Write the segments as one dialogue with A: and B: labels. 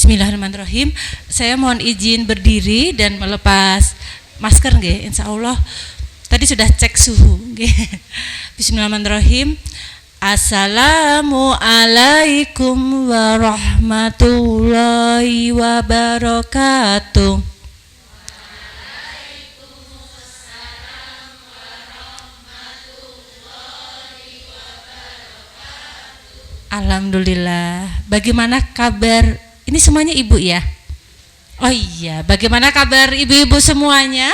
A: Bismillahirrahmanirrahim. Saya mohon izin berdiri dan melepas masker nggih, insyaallah. Tadi sudah cek suhu nggih. Bismillahirrahmanirrahim. Assalamualaikum warahmatullahi wabarakatuh. Alhamdulillah. Bagaimana kabar? Ini semuanya ibu ya? Oh iya, bagaimana kabar ibu-ibu semuanya?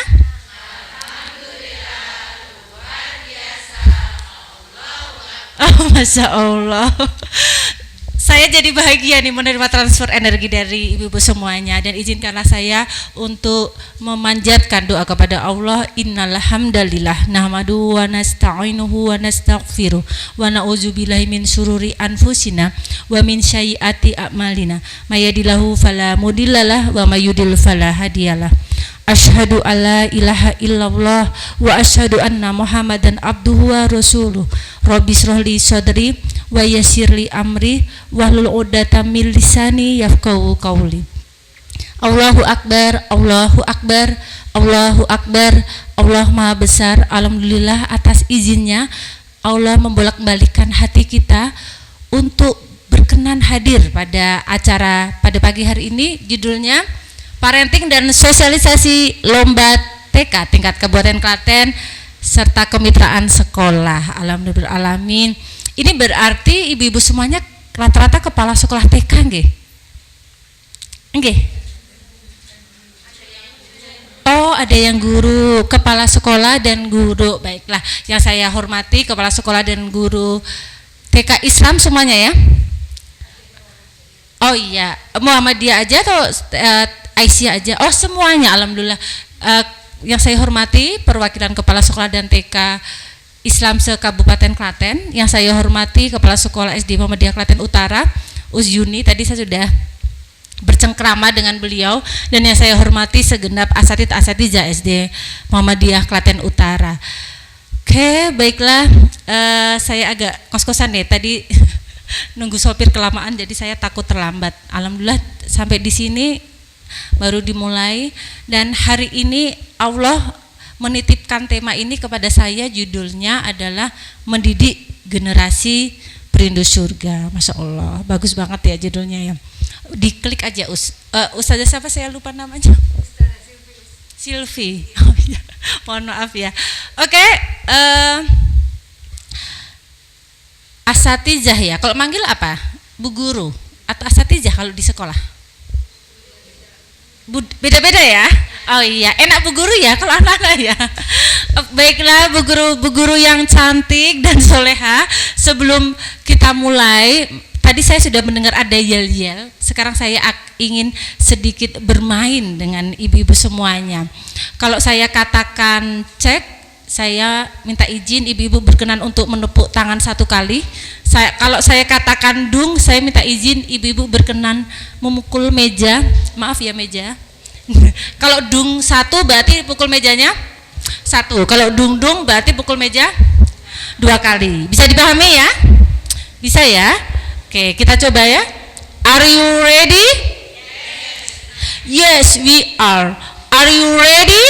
A: Alhamdulillah, luar biasa. Oh, Masya Allah. Saya jadi bahagia nih menerima transfer energi dari ibu-ibu semuanya, dan izinkanlah saya untuk memanjatkan doa kepada Allah. Innal hamdalillah nahmaduhu wa nasta'inuhu wa nastaghfiruh wa na'udzubillahi min syururi anfusina wa min sayyiati a'malina may yahdihillahu fala mudhillalah wa may yudhlil fala hadiyalah. Asyhadu alla ilaha illallah wa asyhadu anna Muhammadan abduhu wa rasuluh. Rabbi shrahli sadri wa yassirli amri wahlul 'uqdatam min lisani yafqahu qawli. Allahu akbar, Allahu akbar, Allahu akbar. Allah Maha Besar. Alhamdulillah atas izinnya Allah membolak-balikkan hati kita untuk berkenan hadir pada acara pada pagi hari ini. Judulnya Parenting dan Sosialisasi Lomba TK tingkat Kabupaten Klaten serta kemitraan sekolah. Alhamdulillah alamin. Ini berarti ibu-ibu semuanya rata-rata kepala sekolah TK nggih? Nggih. Oh, ada yang guru, kepala sekolah dan guru. Baiklah, yang saya hormati kepala sekolah dan guru TK Islam semuanya ya. Oh iya, Muhammadiyah aja atau Aisyah aja? Oh semuanya, alhamdulillah. Yang saya hormati perwakilan kepala sekolah dan TK Islam se-Kabupaten Klaten. Yang saya hormati kepala sekolah SD Muhammadiyah Klaten Utara, Usyuni. Tadi saya sudah bercengkrama dengan beliau. Dan yang saya hormati segenap asatidz-asatidz SD Muhammadiyah Klaten Utara. Oke, baiklah. Saya agak kos-kosan nih tadi. Nunggu sopir kelamaan jadi saya takut terlambat. Alhamdulillah sampai di sini baru dimulai, dan hari ini Allah menitipkan tema ini kepada saya. Judulnya adalah Mendidik Generasi Perindu Surga. Masya Allah, bagus banget ya judulnya ya. Diklik aja Ustazah siapa saya lupa namanya. Silvi. Oh iya. Mohon maaf ya. Oke, asatizah ya. Kalau manggil apa? Bu guru atau asatizah kalau di sekolah? Beda-beda ya? Oh iya, enak bu guru ya kalau anak-anak ya. Baiklah bu guru yang cantik dan soleha. Sebelum kita mulai, tadi saya sudah mendengar ada yel-yel. Sekarang saya ingin sedikit bermain dengan ibu-ibu semuanya. Kalau saya katakan cek, saya minta izin ibu-ibu berkenan untuk menepuk tangan satu kali. Kalau saya katakan dung, saya minta izin ibu-ibu berkenan memukul meja. Maaf ya meja. Kalau dung satu berarti pukul mejanya satu. Kalau dung berarti pukul meja dua kali. Bisa dipahami ya? Bisa ya? Oke, kita coba ya. Are you ready? Yes, we are. Are you ready?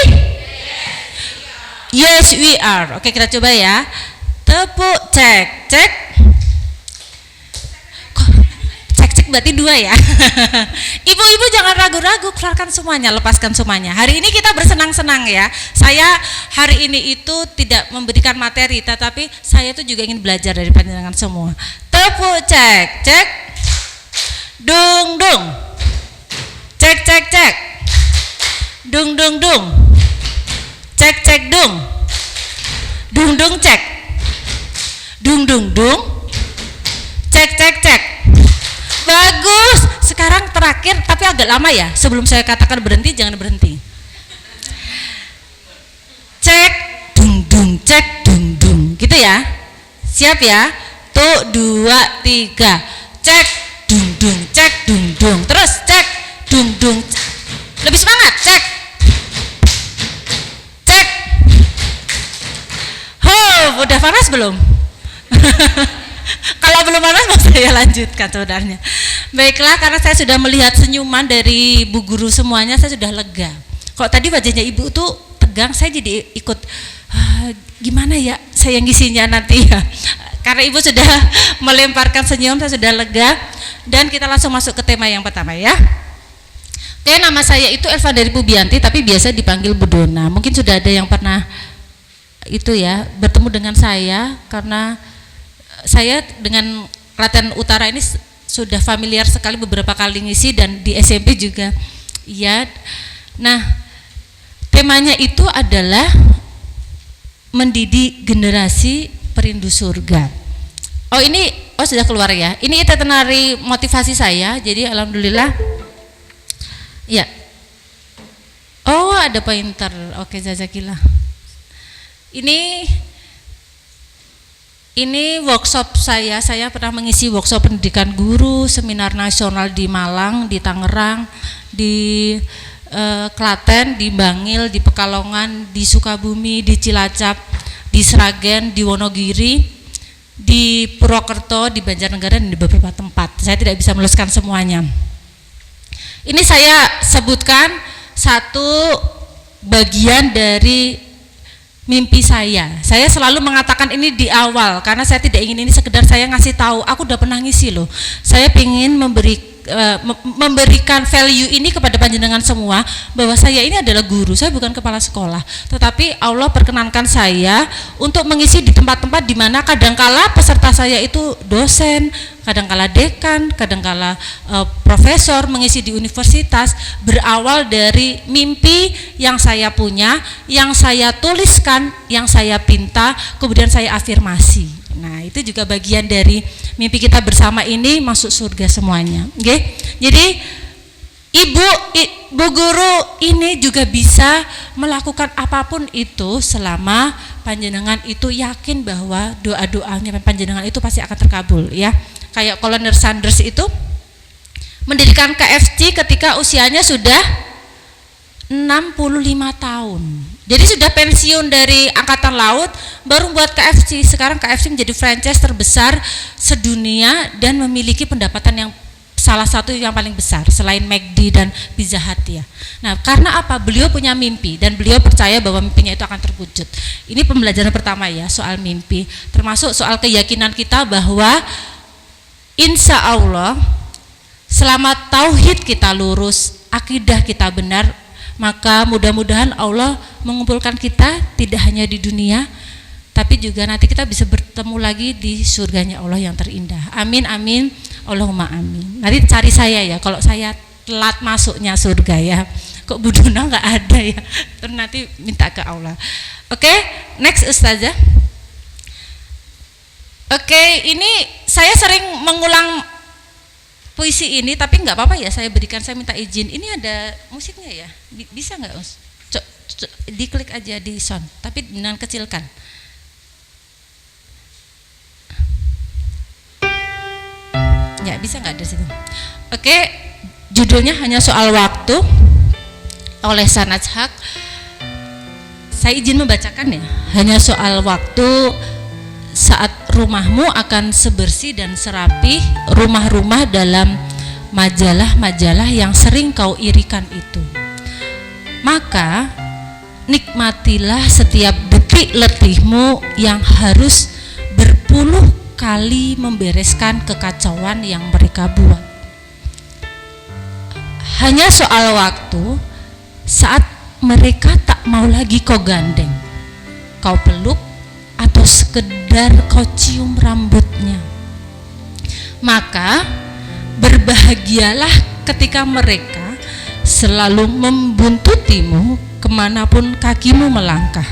A: Yes, we are. Oke, kita coba ya. Tepuk, cek. Cek berarti dua ya. Ibu-ibu jangan ragu-ragu, keluarkan semuanya, lepaskan semuanya. Hari ini kita bersenang-senang ya. Saya hari ini itu tidak memberikan materi, tetapi saya itu juga ingin belajar dari panjenengan semua. Tepuk, cek. Dung. Cek. Dung. Cek dung. Dung cek. Dung. Cek. Bagus. Sekarang terakhir tapi agak lama ya. Sebelum saya katakan berhenti, jangan berhenti. Cek dung. Cek dung. Gitu ya. Siap ya? Tuh 2 3. Cek dung. Cek dung. Terus cek dung. Lebih semangat. Cek. Udah panas belum? Kalau belum panas mau saya lanjutkan sebenarnya. Baiklah, karena saya sudah melihat senyuman dari Bu Guru semuanya, saya sudah lega. Kalau tadi wajahnya Ibu tuh tegang, saya jadi ikut gimana ya saya ngisinya nanti ya. Karena Ibu sudah melemparkan senyum, saya sudah lega. Dan kita langsung masuk ke tema yang pertama ya. Oke, nama saya itu Elva dari Pubianti, tapi biasa dipanggil Bu Dona. Mungkin sudah ada yang pernah itu ya bertemu dengan saya, karena saya dengan Klaten Utara ini sudah familiar sekali, beberapa kali ngisi dan di SMP juga. Ya. Nah, temanya itu adalah mendidik generasi perindu surga. Oh sudah keluar ya. Ini itinerary motivasi saya. Jadi alhamdulillah. Ya. Oh, ada pointer. Oke, jazakillah. Ini workshop saya pernah mengisi workshop pendidikan guru, seminar nasional di Malang, di Tangerang, di Klaten, di Bangil, di Pekalongan, di Sukabumi, di Cilacap, di Sragen, di Wonogiri, di Purwokerto, di Banjarnegara, dan di beberapa tempat. Saya tidak bisa meluaskan semuanya. Ini saya sebutkan satu bagian dari mimpi saya. Saya selalu mengatakan ini di awal karena saya tidak ingin ini sekedar saya ngasih tahu. Aku udah pernah ngisi loh. Saya ingin memberikan value ini kepada panjenengan semua, bahwa saya ini adalah guru, saya bukan kepala sekolah, tetapi Allah perkenankan saya untuk mengisi di tempat-tempat di mana kadangkala peserta saya itu dosen, kadangkala dekan, kadangkala profesor, mengisi di universitas, berawal dari mimpi yang saya punya, yang saya tuliskan, yang saya pinta, kemudian saya afirmasi. Nah, itu juga bagian dari mimpi kita bersama ini, masuk surga semuanya. Okay? Jadi Bu Guru ini juga bisa melakukan apapun itu selama panjenengan itu yakin bahwa doa-doanya panjenengan itu pasti akan terkabul ya. Kayak Kolonel Sanders itu mendirikan KFC ketika usianya sudah 65 tahun. Jadi sudah pensiun dari angkatan laut, baru buat KFC. Sekarang KFC menjadi franchise terbesar sedunia dan memiliki pendapatan yang salah satu yang paling besar selain McD dan Pizza Hut ya. Nah, karena apa? Beliau punya mimpi dan beliau percaya bahwa mimpinya itu akan terwujud. Ini pembelajaran pertama ya, soal mimpi, termasuk soal keyakinan kita bahwa insya Allah selama tauhid kita lurus, akidah kita benar, maka mudah-mudahan Allah mengumpulkan kita tidak hanya di dunia, tapi juga nanti kita bisa bertemu lagi di surganya Allah yang terindah. Amin, amin, Allahumma amin. Nanti cari saya ya, kalau saya telat masuknya surga ya. Kok Bu Dona nggak ada ya? Terus nanti minta ke Allah. Oke, next Ustazah. Oke, ini saya sering mengulang puisi ini, tapi nggak apa-apa ya, saya berikan, saya minta izin. Ini ada musiknya ya, bisa nggak Us? Diklik aja di sound, tapi dengan kecilkan. Ya, bisa nggak dari situ? Oke, judulnya Hanya Soal Waktu oleh Sanaj Haq. Saya izin membacakan ya. Hanya soal waktu saat rumahmu akan sebersih dan serapi rumah-rumah dalam majalah-majalah yang sering kau irikan itu. Maka nikmatilah setiap detik letihmu yang harus berpuluh kali membereskan kekacauan yang mereka buat. Hanya soal waktu saat mereka tak mau lagi kau gandeng, kau peluk, atau sekedar kau cium rambutnya. Maka berbahagialah ketika mereka selalu membuntutimu kemanapun kakimu melangkah,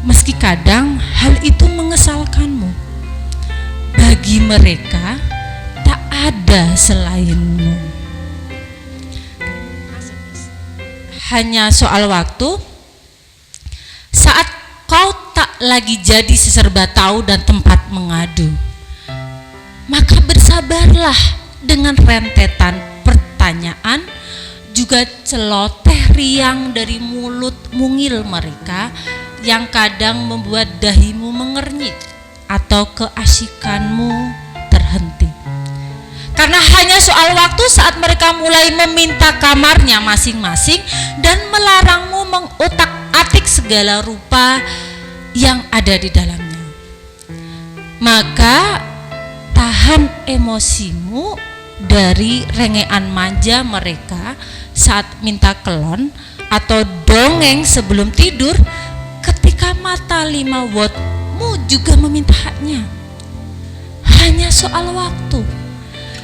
A: meski kadang hal itu mengesalkanmu. Bagi mereka tak ada selainmu. Hanya soal waktu saat kau tak lagi jadi seserba tahu dan tempat mengadu, maka bersabarlah dengan rentetan pertanyaan, juga celoteh riang dari mulut mungil mereka yang kadang membuat dahimu mengernyit atau keasikanmu terhenti. Karena hanya soal waktu saat mereka mulai meminta kamarnya masing-masing dan melarangmu mengutak-atik segala rupa yang ada di dalamnya. Maka tahan emosimu dari rengean manja mereka saat minta kelon atau dongeng sebelum tidur, ketika mata 5 wattmu juga meminta haknya. Hanya soal waktu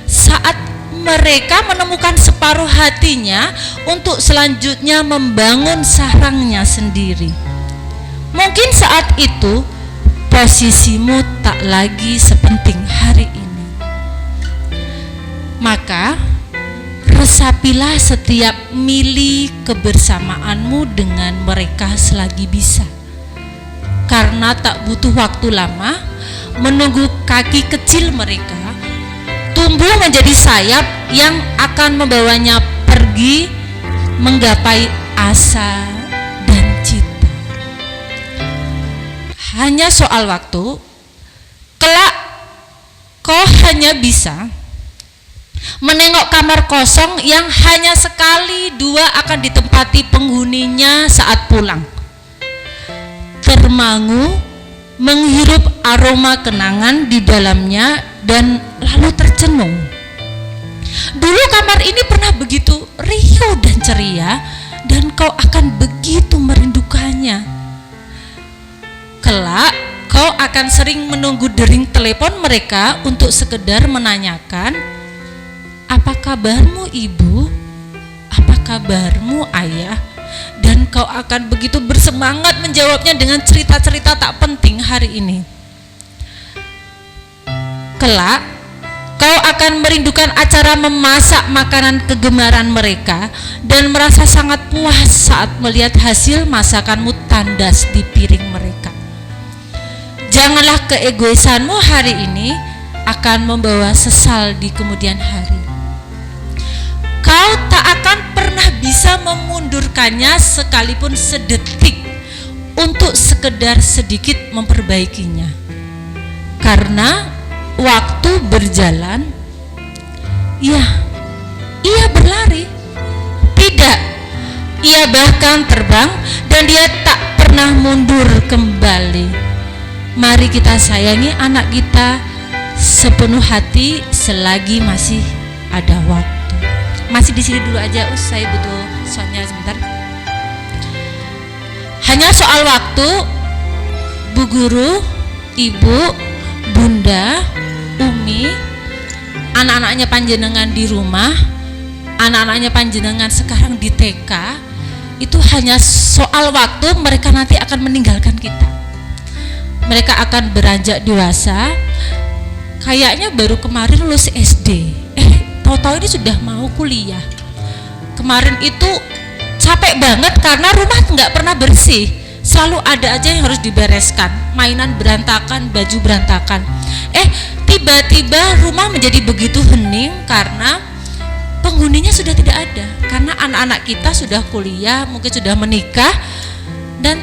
A: saat mereka menemukan separuh hatinya untuk selanjutnya membangun sarangnya sendiri. Mungkin saat itu posisimu tak lagi sepenting hari ini. Maka resapilah setiap mili kebersamaanmu dengan mereka selagi bisa, karena tak butuh waktu lama menunggu kaki kecil mereka tumbuh menjadi sayap yang akan membawanya pergi menggapai asa dan cita. Hanya soal waktu, kelak kau hanya bisa menengok kamar kosong yang hanya sekali dua akan ditempati penghuninya saat pulang. Termangu menghirup aroma kenangan di dalamnya dan lalu tercenung. Dulu kamar ini pernah begitu riuh dan ceria dan kau akan begitu merindukannya. Kelak kau akan sering menunggu dering telepon mereka untuk sekedar menanyakan, apa kabarmu ibu? Apa kabarmu ayah? Dan kau akan begitu bersemangat menjawabnya dengan cerita-cerita tak penting hari ini. Kelak kau akan merindukan acara memasak makanan kegemaran mereka dan merasa sangat puas saat melihat hasil masakanmu tandas di piring mereka. Janganlah keegoisanmu hari ini akan membawa sesal di kemudian hari. Kau tak akan pernah bisa memundurkannya sekalipun sedetik untuk sekedar sedikit memperbaikinya. Karena waktu berjalan, ya, ia berlari. Tidak, ia bahkan terbang dan dia tak pernah mundur kembali. Mari kita sayangi anak kita sepenuh hati selagi masih ada waktu. Masih di sini dulu aja, saya butuh soundnya sebentar. Hanya soal waktu, Bu Guru, Ibu, Bunda, Umi, anak-anaknya panjenengan di rumah, anak-anaknya panjenengan sekarang di TK, itu hanya soal waktu mereka nanti akan meninggalkan kita. Mereka akan beranjak dewasa, kayaknya baru kemarin lulus SD, tahu-tahu ini sudah mau kuliah. Kemarin itu capek banget karena rumah nggak pernah bersih, selalu ada aja yang harus dibereskan, mainan berantakan, baju berantakan. Tiba-tiba rumah menjadi begitu hening karena penghuninya sudah tidak ada, karena anak-anak kita sudah kuliah, mungkin sudah menikah, dan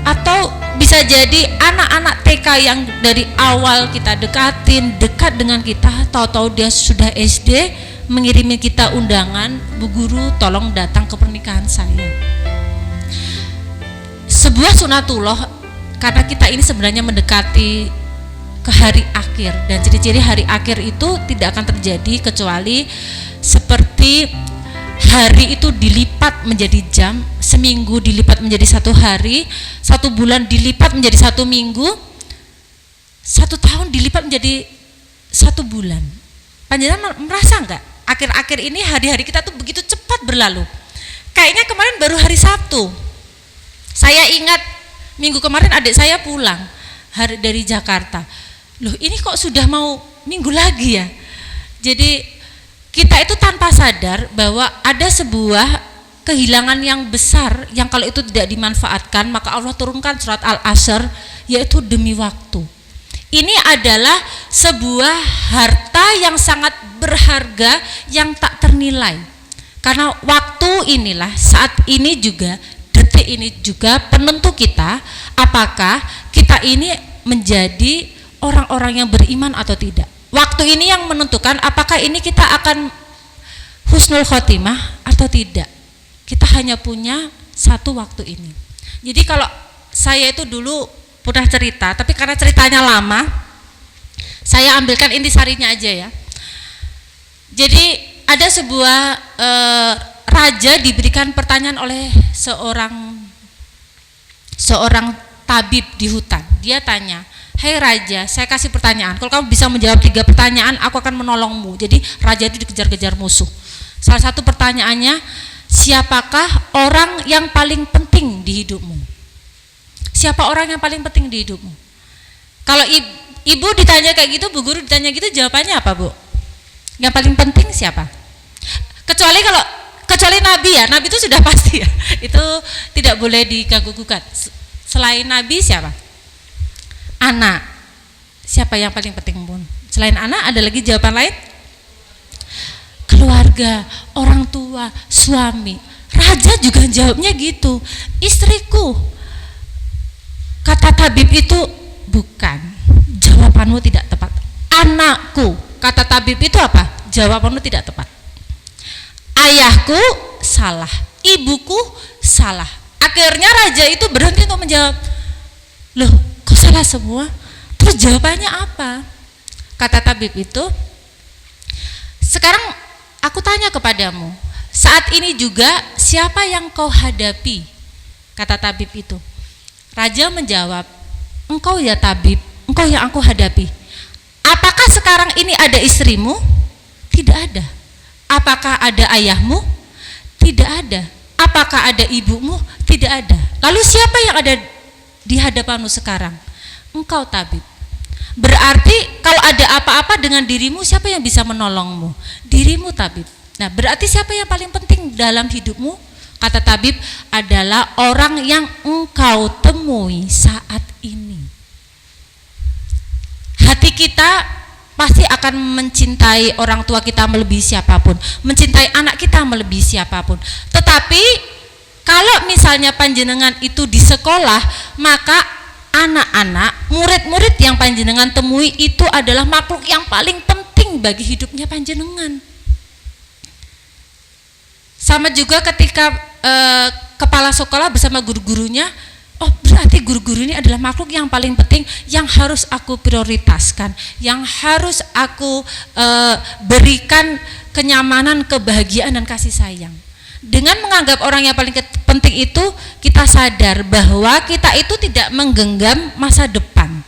A: atau bisa jadi anak-anak TK yang dari awal kita dekatin, dekat dengan kita, tahu-tahu dia sudah SD mengirimi kita undangan, Bu Guru tolong datang ke pernikahan saya. Sebuah sunatullah, karena kita ini sebenarnya mendekati ke hari akhir, dan ciri-ciri hari akhir itu tidak akan terjadi kecuali seperti hari itu dilipat menjadi jam, seminggu dilipat menjadi 1 hari, 1 bulan dilipat menjadi 1 minggu, 1 tahun dilipat menjadi 1 bulan. Panjenengan merasa enggak? Akhir-akhir ini hari-hari kita tuh begitu cepat berlalu. Kayaknya kemarin baru hari Sabtu. Saya ingat minggu kemarin adik saya pulang dari Jakarta. Loh, ini kok sudah mau minggu lagi ya? Jadi kita itu tanpa sadar bahwa ada sebuah kehilangan yang besar yang kalau itu tidak dimanfaatkan, maka Allah turunkan surat Al-Asr, yaitu demi waktu. Ini adalah sebuah harta yang sangat berharga yang tak ternilai. Karena waktu inilah, saat ini juga, detik ini juga penentu kita apakah kita ini menjadi orang-orang yang beriman atau tidak. Waktu ini yang menentukan apakah ini kita akan husnul khotimah atau tidak. Kita hanya punya satu waktu ini. Jadi kalau saya itu dulu pernah cerita, tapi karena ceritanya lama, saya ambilkan intisarinya aja ya. Jadi ada sebuah raja diberikan pertanyaan oleh seorang tabib di hutan. Dia tanya, "Hei raja, saya kasih pertanyaan. Kalau kamu bisa menjawab 3 pertanyaan, aku akan menolongmu." Jadi raja itu dikejar-kejar musuh. Salah satu pertanyaannya, siapakah orang yang paling penting di hidupmu? Siapa orang yang paling penting di hidupmu? Kalau ibu ditanya kayak gitu, bu guru ditanya gitu, jawabannya apa, Bu? Yang paling penting siapa? Kecuali nabi ya, nabi itu sudah pasti ya. Itu tidak boleh diganggu gugat. Selain nabi siapa? Anak. Siapa yang paling penting, Bun? Selain anak ada lagi jawaban lain? Keluarga, orang tua, suami. Raja juga jawabnya gitu. Istriku. Kata tabib itu bukan. Jawabanmu tidak tepat. Anakku. Kata tabib itu apa? Jawabanmu tidak tepat. Ayahku salah. Ibuku salah. Akhirnya raja itu berhenti untuk menjawab. Loh, kok salah semua? Terus jawabannya apa? Kata tabib itu, sekarang aku tanya kepadamu, saat ini juga siapa yang kau hadapi? Kata tabib itu. Raja menjawab, engkau ya tabib, engkau yang aku hadapi. Apakah sekarang ini ada istrimu? Tidak ada. Apakah ada ayahmu? Tidak ada. Apakah ada ibumu? Tidak ada. Lalu siapa yang ada di hadapanmu sekarang? Engkau tabib. Berarti kalau ada apa-apa dengan dirimu, siapa yang bisa menolongmu? Dirimu tabib. Nah, berarti siapa yang paling penting dalam hidupmu? Kata tabib, adalah orang yang engkau temui saat ini. Hati kita pasti akan mencintai orang tua kita melebihi siapapun, mencintai anak kita melebihi siapapun. Tetapi kalau misalnya panjenengan itu di sekolah, maka anak-anak, murid-murid yang panjenengan temui itu adalah makhluk yang paling penting bagi hidupnya panjenengan. Sama juga ketika kepala sekolah bersama guru-gurunya, oh berarti guru-guru ini adalah makhluk yang paling penting, yang harus aku prioritaskan, yang harus aku berikan kenyamanan, kebahagiaan dan kasih sayang. Dengan menganggap orang yang paling penting itu, kita sadar bahwa kita itu tidak menggenggam masa depan.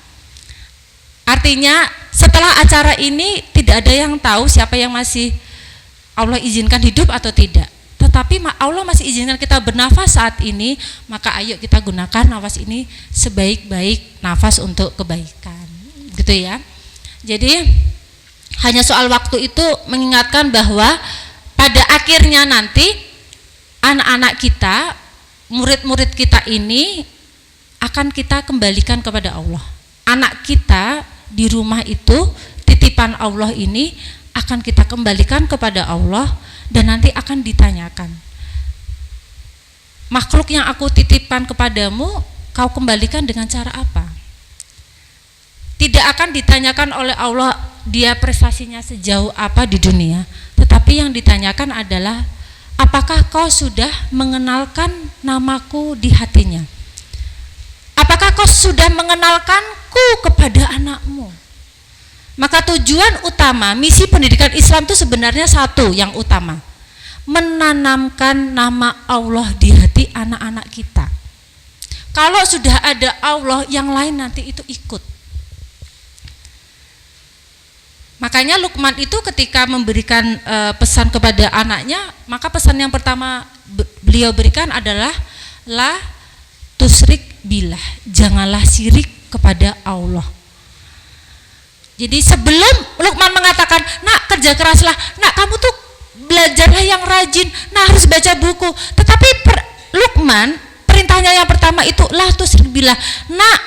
A: Artinya setelah acara ini tidak ada yang tahu siapa yang masih Allah izinkan hidup atau tidak. Tetapi Allah masih izinkan kita bernafas saat ini, maka ayo kita gunakan nafas ini sebaik-baik nafas untuk kebaikan, gitu ya. Jadi hanya soal waktu itu mengingatkan bahwa pada akhirnya nanti anak-anak kita, murid-murid kita ini akan kita kembalikan kepada Allah. Anak kita di rumah itu, titipan Allah ini akan kita kembalikan kepada Allah. Dan nanti akan ditanyakan, makhluk yang aku titipkan kepadamu, kau kembalikan dengan cara apa? Tidak akan ditanyakan oleh Allah dia prestasinya sejauh apa di dunia, tetapi yang ditanyakan adalah apakah kau sudah mengenalkan namaku di hatinya? Apakah kau sudah mengenalkanku kepada anakmu? Maka tujuan utama misi pendidikan Islam itu sebenarnya satu yang utama, menanamkan nama Allah di hati anak-anak kita. Kalau sudah ada Allah, yang lain nanti itu ikut. Makanya Luqman itu ketika memberikan pesan kepada anaknya, maka pesan yang pertama beliau berikan adalah la tusyrik billah, janganlah syirik kepada Allah. Jadi sebelum Luqman mengatakan, nak kerja keraslah, nak kamu tuh belajarlah yang rajin, nah harus baca buku. Tetapi Luqman perintahnya yang pertama itu la tusyrik billah, nak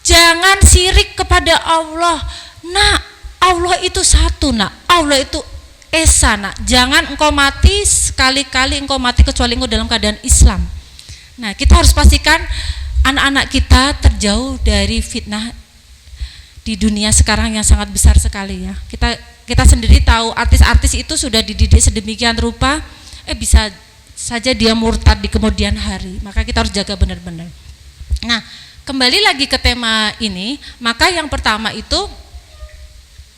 A: jangan syirik kepada Allah. Nak, Allah itu satu, nak, Allah itu esa, nak. Jangan engkau mati sekali-kali engkau mati kecuali engkau dalam keadaan Islam. Nah, kita harus pastikan anak-anak kita terjauh dari fitnah di dunia sekarang yang sangat besar sekali ya. Kita sendiri tahu artis-artis itu sudah dididik sedemikian rupa, bisa saja dia murtad di kemudian hari. Maka kita harus jaga benar-benar. Nah, kembali lagi ke tema ini, maka yang pertama itu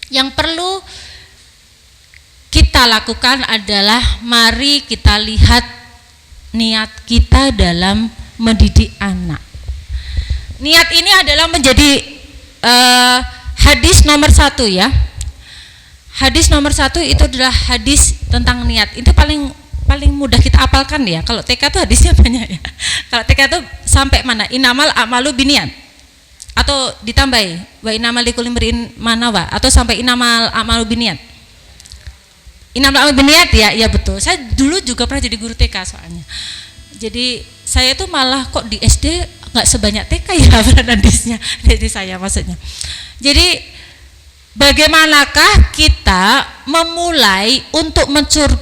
A: yang perlu kita lakukan adalah mari kita lihat niat kita dalam mendidik anak. Niat ini adalah menjadi hadis nomor 1 ya. Hadis nomor 1 itu adalah hadis tentang niat. Itu paling mudah kita apalkan ya. Kalau TK itu hadisnya banyak ya. Kalau TK itu sampai mana? Innamal a'malu binniyat. Atau ditambahi wa innamal likulli imri'in ma nawa, atau sampai innamal a'malu binniyat. Innamal a'malu binniyat ya, betul. Saya dulu juga pernah jadi guru TK soalnya. Jadi saya itu malah kok di SD nggak sebanyak TK ya hadisnya. Jadi saya maksudnya. Jadi bagaimanakah kita memulai untuk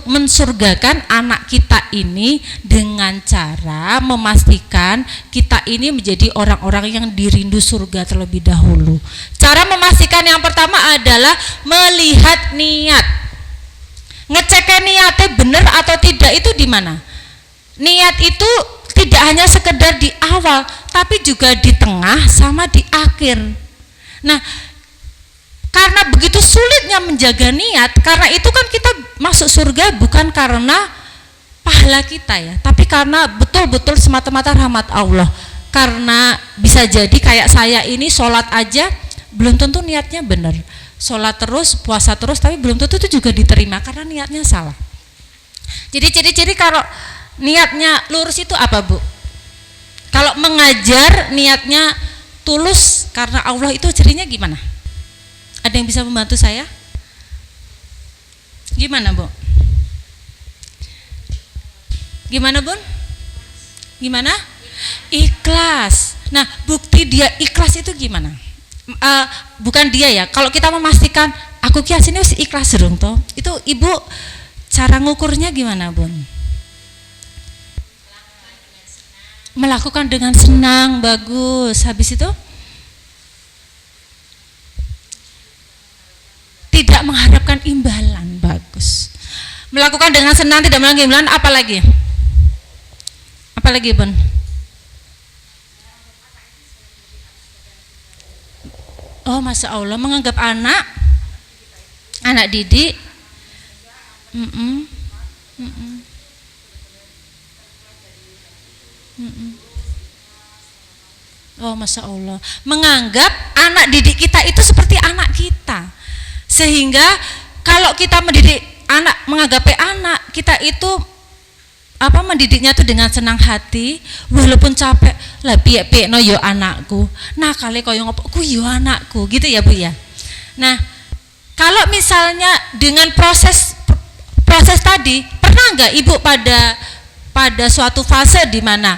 A: mensurgakan anak kita ini dengan cara memastikan kita ini menjadi orang-orang yang dirindu surga terlebih dahulu. Cara memastikan yang pertama adalah melihat niat. Ngeceknya niatnya benar atau tidak itu di mana? Niat itu tidak hanya sekedar di awal, tapi juga di tengah sama di akhir. Nah, karena begitu sulitnya menjaga niat, karena itu kan kita masuk surga bukan karena pahala kita ya, tapi karena betul-betul semata-mata rahmat Allah. Karena bisa jadi kayak saya ini sholat aja belum tentu niatnya benar, sholat terus, puasa terus, tapi belum tentu itu juga diterima karena niatnya salah. Jadi ciri-ciri kalau niatnya lurus itu apa, Bu? Kalau mengajar niatnya tulus karena Allah itu cirinya gimana? Ada yang bisa membantu saya? Gimana, Bu? Gimana, Bun? Gimana? Ikhlas. Nah, bukti dia ikhlas itu gimana? Bukan dia ya. Kalau kita memastikan aku kias ini ikhlas dong toh. Itu Ibu cara ngukurnya gimana, Bun? Melakukan dengan senang, bagus. Habis itu tidak mengharapkan imbalan, bagus. Melakukan dengan senang, tidak mengharapkan imbalan, apalagi? Apalagi, Bun? Oh, Masya Allah, menganggap anak didik. Oh, Masya Allah, menganggap anak didik kita itu seperti anak kita. Sehingga kalau kita mendidik anak, mengagapi anak kita itu mendidiknya itu dengan senang hati, walaupun capek lah piye-piye no yo anakku, nah kali koyo ngopo ku yo anakku, gitu ya, Bu ya. Nah, kalau misalnya dengan proses tadi, pernah nggak Ibu pada suatu fase di mana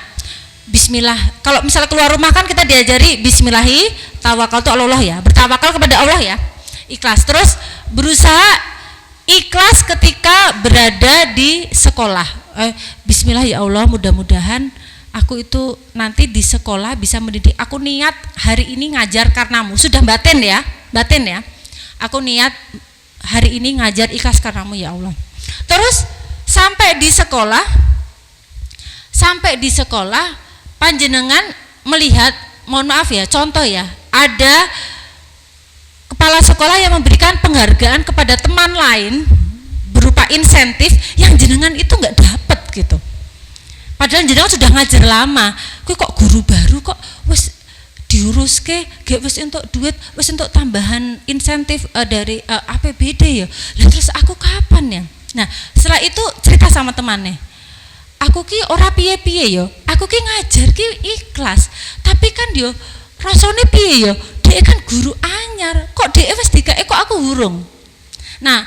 A: bismillah, kalau misalnya keluar rumah kan kita diajari bismillahi tawakkaltu 'ala Allah ya, bertawakal kepada Allah ya. Ikhlas, terus berusaha ikhlas ketika berada di sekolah. Bismillah ya Allah, mudah-mudahan aku itu nanti di sekolah bisa mendidik. Aku niat hari ini ngajar karenamu. Sudah batin ya. Aku niat hari ini ngajar ikhlas karenamu ya Allah. Terus sampai di sekolah panjenengan melihat, mohon maaf ya, contoh ya, ada kepala sekolah yang memberikan penghargaan kepada teman lain berupa insentif yang jenengan itu nggak dapat gitu. Padahal jenengan sudah ngajar lama, kok guru baru kok wes diurus ke, wes untuk duit, wes untuk tambahan insentif dari APBD ya. Lah terus aku kapan ya? Nah setelah itu cerita sama temannya, aku ki ora piye-piye yo, aku ki ngajar ki ikhlas, tapi kan yo rasane piye yo, dia kan guru anyar, kok dia wis dikae kok aku urung. Nah,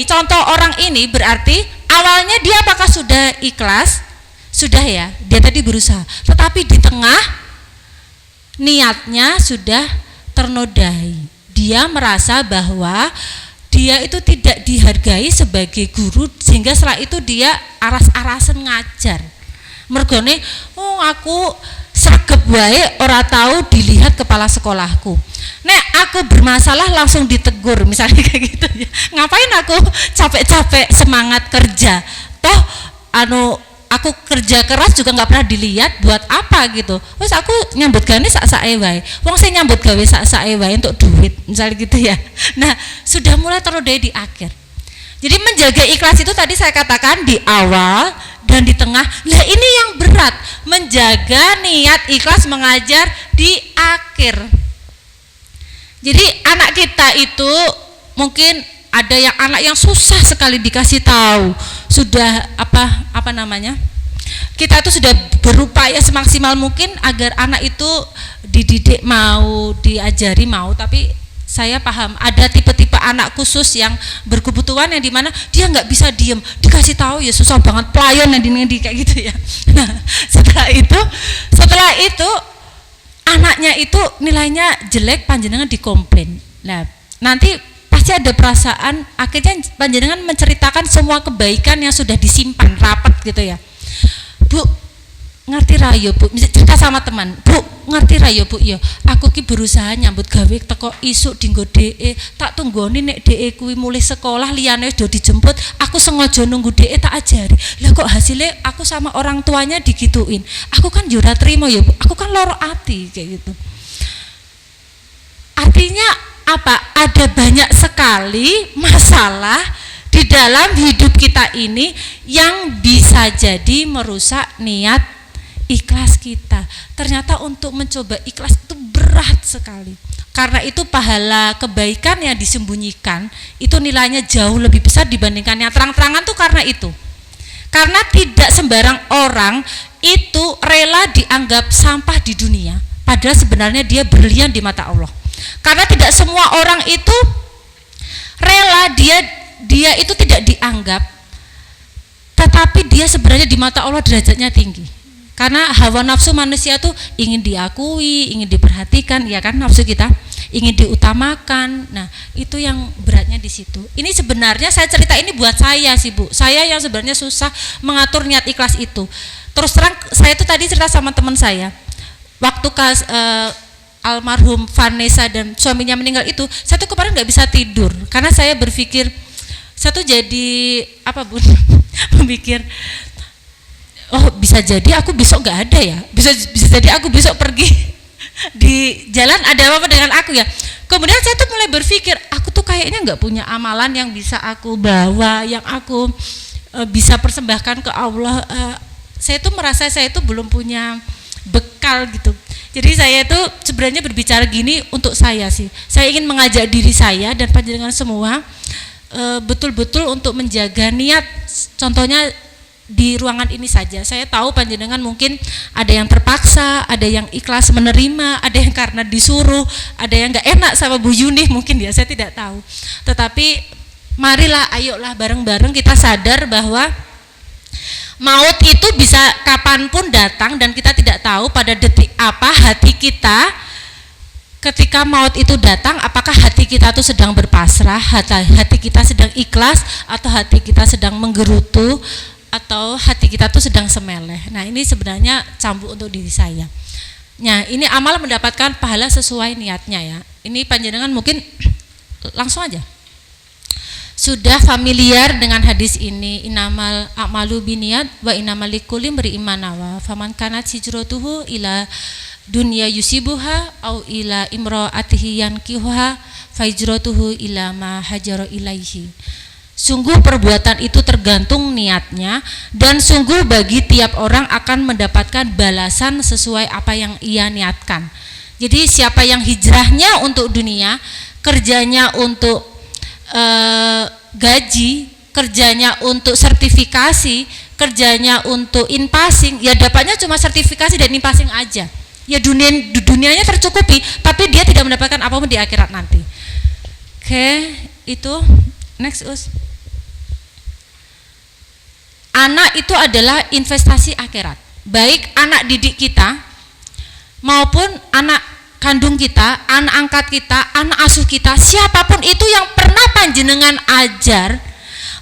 A: contoh orang ini berarti awalnya dia apakah sudah ikhlas? Sudah ya, dia tadi berusaha, tetapi di tengah niatnya sudah ternodai. Dia merasa bahwa dia itu tidak dihargai sebagai guru, sehingga setelah itu dia aras-arasan ngajar. Mergone, aku sregep wae ora tahu dilihat kepala sekolahku. Nek aku bermasalah langsung ditegur misalnya kayak gitu ya. Ngapain aku capek-capek semangat kerja? Toh aku kerja keras juga nggak pernah dilihat, buat apa gitu. Terus aku nyambut gawe sak-sake wae. Wong sing nyambut gawe sak-sake wae untuk duit misalnya gitu ya. Nah, sudah mulai ternodai di akhir. Jadi menjaga ikhlas itu tadi saya katakan di awal dan di tengah. Lah ini yang berat, menjaga niat ikhlas mengajar di akhir. Jadi anak kita itu mungkin ada yang anak yang susah sekali dikasih tahu. Sudah apa namanya? Kita itu sudah berupaya semaksimal mungkin agar anak itu dididik mau, diajari mau, tapi saya paham ada tipe-tipe anak khusus yang berkebutuhan yang dimana dia nggak bisa diem, dikasih tahu ya susah banget, pelayan yang di kayak gitu ya. Nah setelah itu anaknya itu nilainya jelek, panjenengan dikomplain. Nah nanti pasti ada perasaan, akhirnya panjenengan menceritakan semua kebaikan yang sudah disimpan rapat gitu ya. Bu, ngerti rayo Bu, cerita sama teman, Bu ngerti rayo Bu ya, aku ki berusaha nyambut gawe teko isuk dinggo DE, tak tunggoni nek DE kuwi mulai sekolah liyane udah dijemput, aku sengaja nunggu DE tak ajari. Lah kok hasilnya aku sama orang tuanya digituin, aku kan jura terima ya Bu, aku kan loro ati kayak gitu. Artinya apa? Ada banyak sekali masalah di dalam hidup kita ini yang bisa jadi merusak niat ikhlas kita. Ternyata untuk mencoba ikhlas itu berat sekali. Karena itu pahala kebaikan yang disembunyikan itu nilainya jauh lebih besar dibandingkan yang terang-terangan tuh karena itu. Karena tidak sembarang orang itu rela dianggap sampah di dunia, padahal sebenarnya dia berlian di mata Allah. Karena tidak semua orang itu rela dia itu tidak dianggap, tetapi dia sebenarnya di mata Allah derajatnya tinggi. Karena hawa nafsu manusia tuh ingin diakui, ingin diperhatikan, ya kan, nafsu kita ingin diutamakan. Nah, itu yang beratnya di situ. Ini sebenarnya saya cerita ini buat saya sih Bu. Saya yang sebenarnya susah mengatur niat ikhlas itu. Terus terang saya tuh tadi cerita sama teman saya. Waktu almarhum Vanessa dan suaminya meninggal itu, saya tuh kemarin nggak bisa tidur karena saya berpikir, saya tuh jadi apa Bu? Memikir, oh bisa jadi aku besok nggak ada ya, bisa jadi aku besok pergi di jalan ada apa dengan aku ya. Kemudian saya tuh mulai berpikir, aku tuh kayaknya nggak punya amalan yang bisa aku bawa, yang aku bisa persembahkan ke Allah. Saya tuh merasa saya tuh belum punya bekal gitu. Jadi saya tuh sebenarnya berbicara gini untuk saya sih. Saya ingin mengajak diri saya dan panjenengan semua betul-betul untuk menjaga niat. Contohnya di ruangan ini saja. Saya tahu panjenengan mungkin ada yang terpaksa, ada yang ikhlas menerima, ada yang karena disuruh, ada yang nggak enak sama Bu Yuni mungkin ya, saya tidak tahu. Tetapi marilah, ayolah bareng-bareng kita sadar bahwa maut itu bisa kapanpun datang dan kita tidak tahu pada detik apa hati kita ketika maut itu datang. Apakah hati kita itu sedang berpasrah, hati kita sedang ikhlas, atau hati kita sedang menggerutu, atau hati kita tuh sedang semeleh. Nah ini sebenarnya cambuk untuk diri saya. Nah ini amal mendapatkan pahala sesuai niatnya ya. Ini panjenengan mungkin langsung aja sudah familiar dengan hadis ini, inamal a'malu biniyat wa inamal likulli imri'in ma nawa faman kanat hijratuhu ila dunya yusibuha au ila imra'atihi yankihuha fa hijratuhu ila ma hajara ilaihi. Sungguh perbuatan itu tergantung niatnya, dan sungguh bagi tiap orang akan mendapatkan balasan sesuai apa yang ia niatkan. Jadi siapa yang hijrahnya untuk dunia, kerjanya untuk gaji, kerjanya untuk sertifikasi, kerjanya untuk in-passing, ya dapatnya cuma sertifikasi dan in-passing aja. Ya dunianya tercukupi, tapi dia tidak mendapatkan apapun di akhirat nanti. Oke, itu next Us. Anak itu adalah investasi akhirat. Baik anak didik kita maupun anak kandung kita, anak angkat kita, anak asuh kita, siapapun itu yang pernah panjenengan ajar,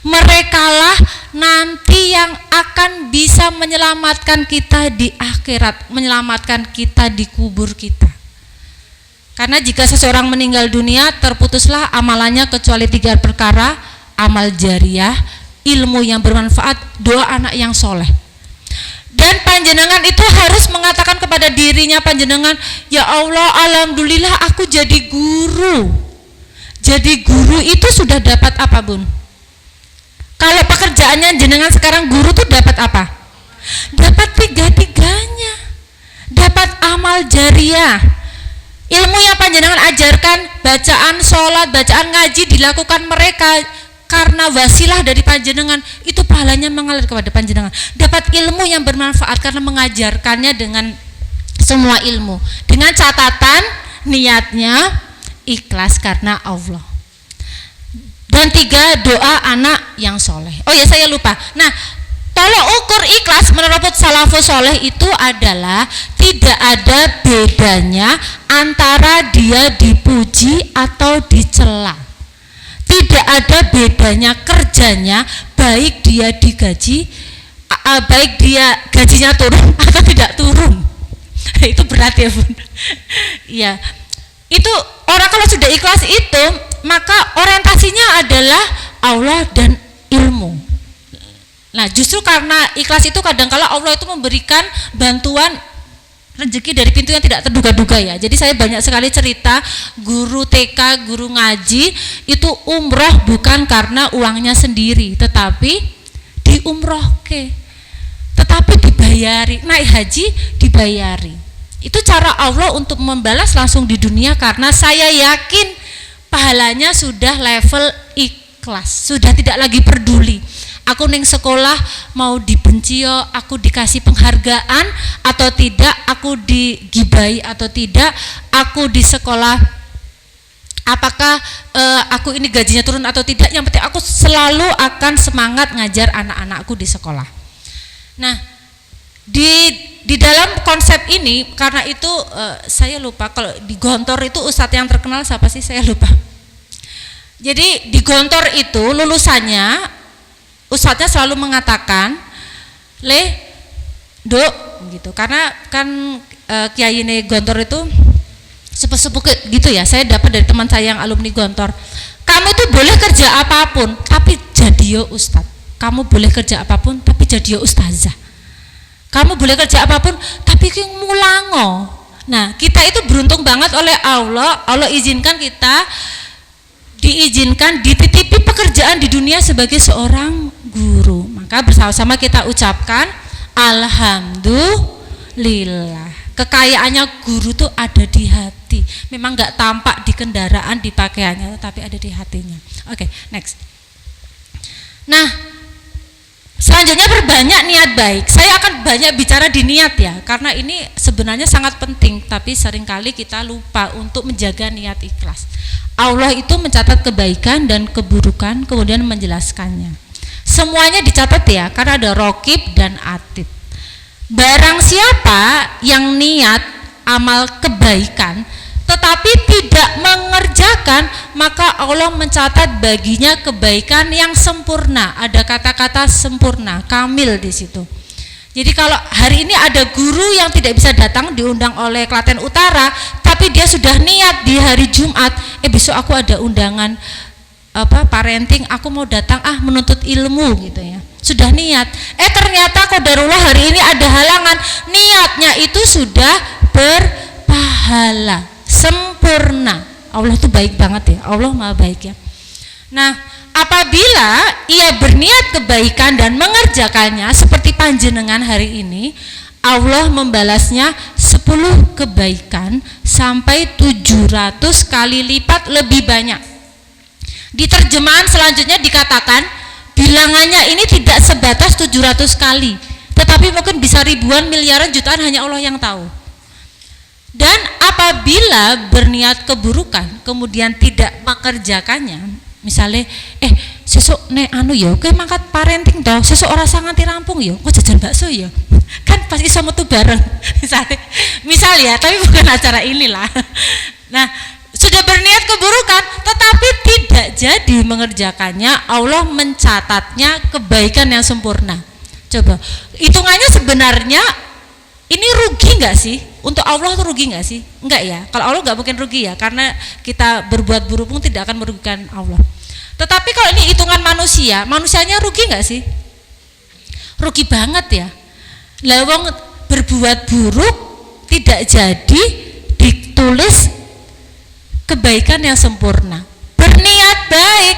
A: merekalah nanti yang akan bisa menyelamatkan kita di akhirat, menyelamatkan kita di kubur kita. Karena jika seseorang meninggal dunia, terputuslah amalannya kecuali 3 perkara: amal jariah, ilmu yang bermanfaat, doa anak yang soleh. Dan panjenengan itu harus mengatakan kepada dirinya panjenengan, ya Allah, alhamdulillah aku jadi guru. Jadi guru itu sudah dapat apa, Bun? Kalau pekerjaannya jenengan sekarang guru tuh dapat apa? Dapat 3-tiganya. Dapat amal jariah. Ilmu yang panjenengan ajarkan, bacaan sholat, bacaan ngaji dilakukan mereka karena wasilah dari panjenengan, itu pahalanya mengalir kepada panjenengan. Dapat ilmu yang bermanfaat karena mengajarkannya dengan semua ilmu, dengan catatan niatnya ikhlas karena Allah. Dan 3, doa anak yang soleh. Oh ya, saya lupa. Nah, tolok ukur ikhlas menurut salafus soleh itu adalah tidak ada bedanya antara dia dipuji atau dicela. Tidak ada bedanya kerjanya, baik dia digaji, baik dia gajinya turun atau tidak turun. Itu berat ya, Bun. Iya. Itu orang kalau sudah ikhlas itu, maka orientasinya adalah Allah dan ilmu. Nah, justru karena ikhlas itu kadang-kala Allah itu memberikan bantuan rezeki dari pintu yang tidak terduga-duga ya. Jadi saya banyak sekali cerita guru TK, guru ngaji itu umroh bukan karena uangnya sendiri, tetapi diumrohke, tetapi dibayari, naik haji dibayari. Itu cara Allah untuk membalas langsung di dunia, karena saya yakin pahalanya sudah level ikhlas, sudah tidak lagi peduli. Aku neng sekolah mau dibenci yo, aku dikasih penghargaan atau tidak, aku digibai atau tidak, aku di sekolah apakah aku ini gajinya turun atau tidak, yang penting aku selalu akan semangat ngajar anak-anakku di sekolah. Nah, di dalam konsep ini, karena itu saya lupa kalau di Gontor itu ustadz yang terkenal siapa sih, saya lupa. Jadi di Gontor itu lulusannya ustadznya selalu mengatakan, Dok, gitu, karena kan Kiai Gontor itu sepuh-sepuh gitu ya. Saya dapat dari teman saya yang alumni Gontor, kamu tuh boleh kerja apapun tapi jadi yo ustadz. Kamu boleh kerja apapun tapi jadi yo ustazah. Kamu boleh kerja apapun tapi ki mulango. Nah, kita itu beruntung banget oleh Allah. Allah izinkan kita diizinkan dititipi pekerjaan di dunia sebagai seorang guru. Maka bersama-sama kita ucapkan alhamdulillah. Kekayaannya guru tuh ada di hati. Memang nggak tampak di kendaraan, di pakaiannya, tapi ada di hatinya. Oke, next. Nah, selanjutnya perbanyak niat baik. Saya akan banyak bicara di niat ya, karena ini sebenarnya sangat penting, tapi seringkali kita lupa untuk menjaga niat ikhlas. Allah itu mencatat kebaikan dan keburukan, kemudian menjelaskannya. Semuanya dicatat ya, karena ada rokib dan atid. Barang siapa yang niat amal kebaikan tetapi tidak mengerjakan, maka Allah mencatat baginya kebaikan yang sempurna. Ada kata-kata sempurna, kamil di situ. Jadi kalau hari ini ada guru yang tidak bisa datang, diundang oleh Klaten Utara, tapi dia sudah niat di hari Jumat, besok aku ada undangan parenting, aku mau datang menuntut ilmu gitu ya. Sudah niat. Ternyata qadarullah hari ini ada halangan. Niatnya itu sudah berpahala, sempurna. Allah tuh baik banget ya. Allah maha baik ya. Nah, apabila ia berniat kebaikan dan mengerjakannya seperti panjenengan hari ini, Allah membalasnya 10 kebaikan sampai 700 kali lipat lebih banyak. Di terjemahan selanjutnya dikatakan bilangannya ini tidak sebatas 700 kali, tetapi mungkin bisa ribuan, miliaran, jutaan, hanya Allah yang tahu. Dan apabila berniat keburukan kemudian tidak mengerjakannya, misalnya sesuk nek ya kowe mangkat parenting toh, sesuk ora usah nganti rampung ya, kok jajan bakso ya, kan pas iso metu bareng. Misal ya, tapi bukan acara inilah. Nah, sudah sudah berniat keburukan tetapi tidak jadi mengerjakannya, Allah mencatatnya kebaikan yang sempurna. Coba hitungannya sebenarnya ini rugi nggak sih? Untuk Allah itu rugi nggak sih? Enggak ya. Kalau Allah nggak mungkin rugi ya, karena kita berbuat buruk pun tidak akan merugikan Allah. Tetapi kalau ini hitungan manusia, manusianya rugi nggak sih? Rugi banget ya. Lah wong berbuat buruk tidak jadi ditulis kebaikan yang sempurna. Berniat baik